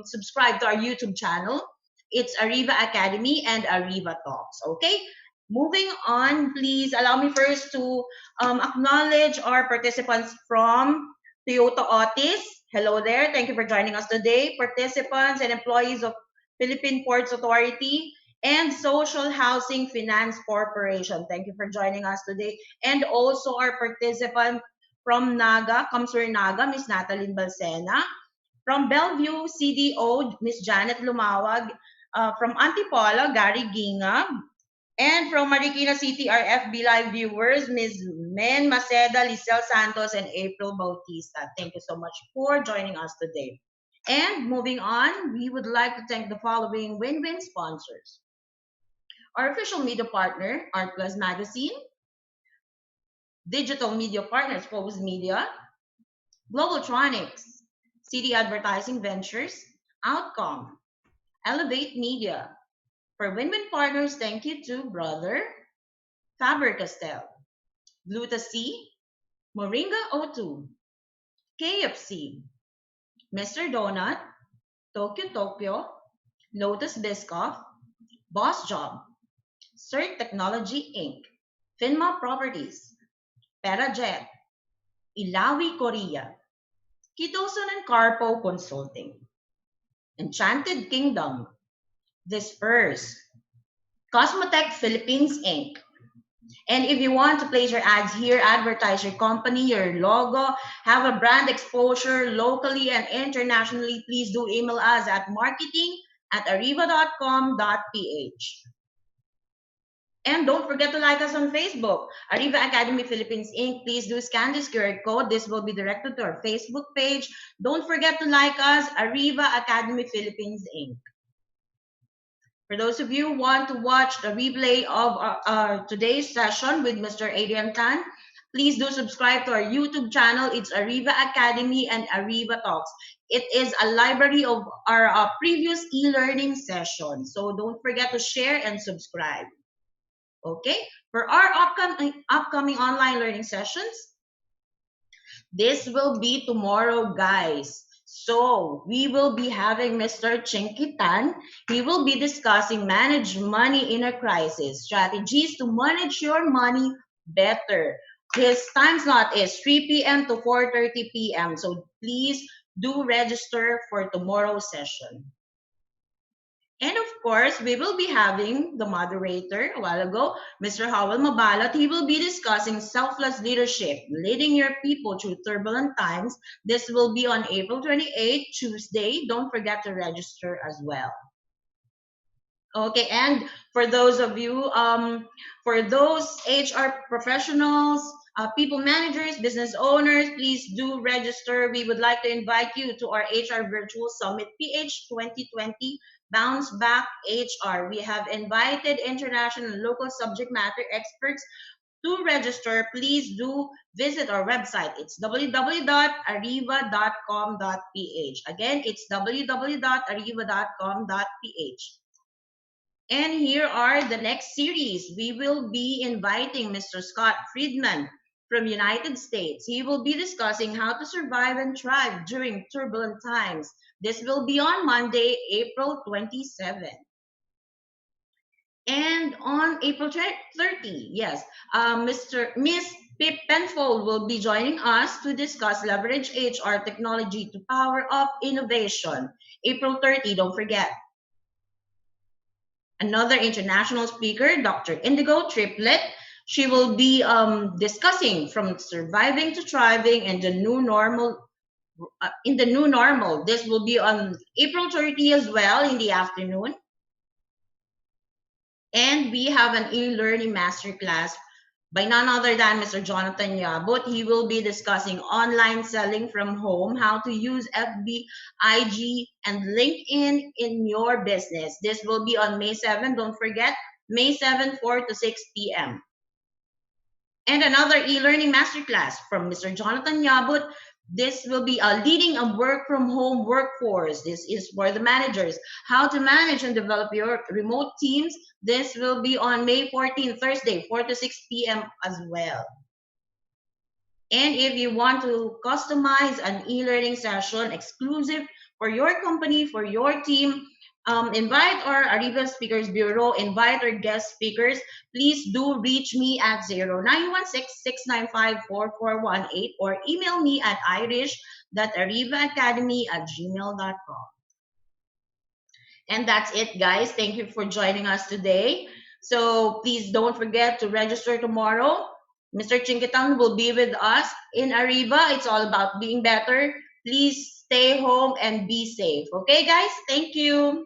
subscribe to our YouTube channel. It's Ariva Academy and Ariva Talks. Okay, moving on, please allow me first to acknowledge our participants from Toyota Otis. Hello there. Thank you for joining us today. Participants and employees of Philippine Ports Authority, and Social Housing Finance Corporation. Thank you for joining us today. And also our participant from Naga, Kamsur Naga, Miss Natalie Balsena. From Bellevue CDO, Miss Janet Lumawag. From Antipolo, Gary Ginga. And from Marikina City, our FB Live viewers, Ms. Men Maceda, Lisel Santos, and April Bautista. Thank you so much for joining us today. And moving on, we would like to thank the following win-win sponsors. Our official media partner, Art Plus Magazine. Digital media partners, Focus Media. Globaltronics, City Advertising Ventures, Outcome, Elevate Media. For win-win partners, thank you to Brother, Faber-Castell, Gluta-C, Moringa O2, KFC, Mr. Donut, Tokyo, Lotus Biscoff, Boss Job, CERT Technology Inc., Finma Properties, Perajet, Ilawi Korea, Kitoson and Carpo Consulting, Enchanted Kingdom, Disperse, Cosmotech Philippines Inc. And if you want to place your ads here, advertise your company, your logo, have a brand exposure locally and internationally, please do email us at marketing@ariva.com.ph. And don't forget to like us on Facebook, Ariva Academy Philippines Inc. Please do scan this QR code. This will be directed to our Facebook page. Don't forget to like us, Ariva Academy Philippines Inc. For those of you who want to watch the replay of our today's session with Mr. Adrian Tan, please do subscribe to our YouTube channel. It's Ariva Academy and Ariva Talks. It is a library of our previous e-learning sessions. So don't forget to share and subscribe. Okay, for our upcoming online learning sessions, this will be tomorrow, guys. So we will be having Mr. Chinky Tan. He will be discussing manage money in a crisis, strategies to manage your money better. His time slot is 3 p.m. to 4:30 p.m. So please do register for tomorrow's session. And of course, we will be having the moderator a while ago, Mr. Howell Mabalot. He will be discussing selfless leadership, leading your people through turbulent times. This will be on April 28th, Tuesday. Don't forget to register as well. Okay, and for those of you, for those HR professionals, people managers, business owners, please do register. We would like to invite you to our HR Virtual Summit PH 2020 Bounce Back HR. We have invited international and local subject matter experts to register. Please do visit our website. It's www.ariva.com.ph. Again, it's www.ariva.com.ph. And here are the next series. We will be inviting Mr. Scott Friedman from United States. He will be discussing how to survive and thrive during turbulent times. This will be on Monday, April 27. And on April 30, yes, Miss Pip Penfold will be joining us to discuss leverage HR technology to power up innovation. April 30, don't forget. Another international speaker, Dr. Indigo Triplet. She will be discussing from surviving to thriving and the new normal. In the new normal, this will be on April 30 as well in the afternoon. And we have an e-learning masterclass by none other than Mr. Jonathan Yabut. He will be discussing online selling from home, how to use FB, IG, and LinkedIn in your business. This will be on May 7. Don't forget, May 7, 4 to 6 p.m. And another e-learning masterclass from Mr. Jonathan Yabut. This will be leading a work from home workforce. This is for the managers. How to manage and develop your remote teams. This will be on May 14, Thursday, 4 to 6 p.m. as well. And if you want to customize an e-learning session exclusive for your company, for your team, invite our Ariva Speakers Bureau, invite our guest speakers. Please do reach me at 0916-695-4418 or email me at irish.arivaacademy@gmail.com. And that's it, guys. Thank you for joining us today. So please don't forget to register tomorrow. Mr. Chinkitan will be with us in Ariva. It's all about being better. Please stay home and be safe. Okay, guys? Thank you.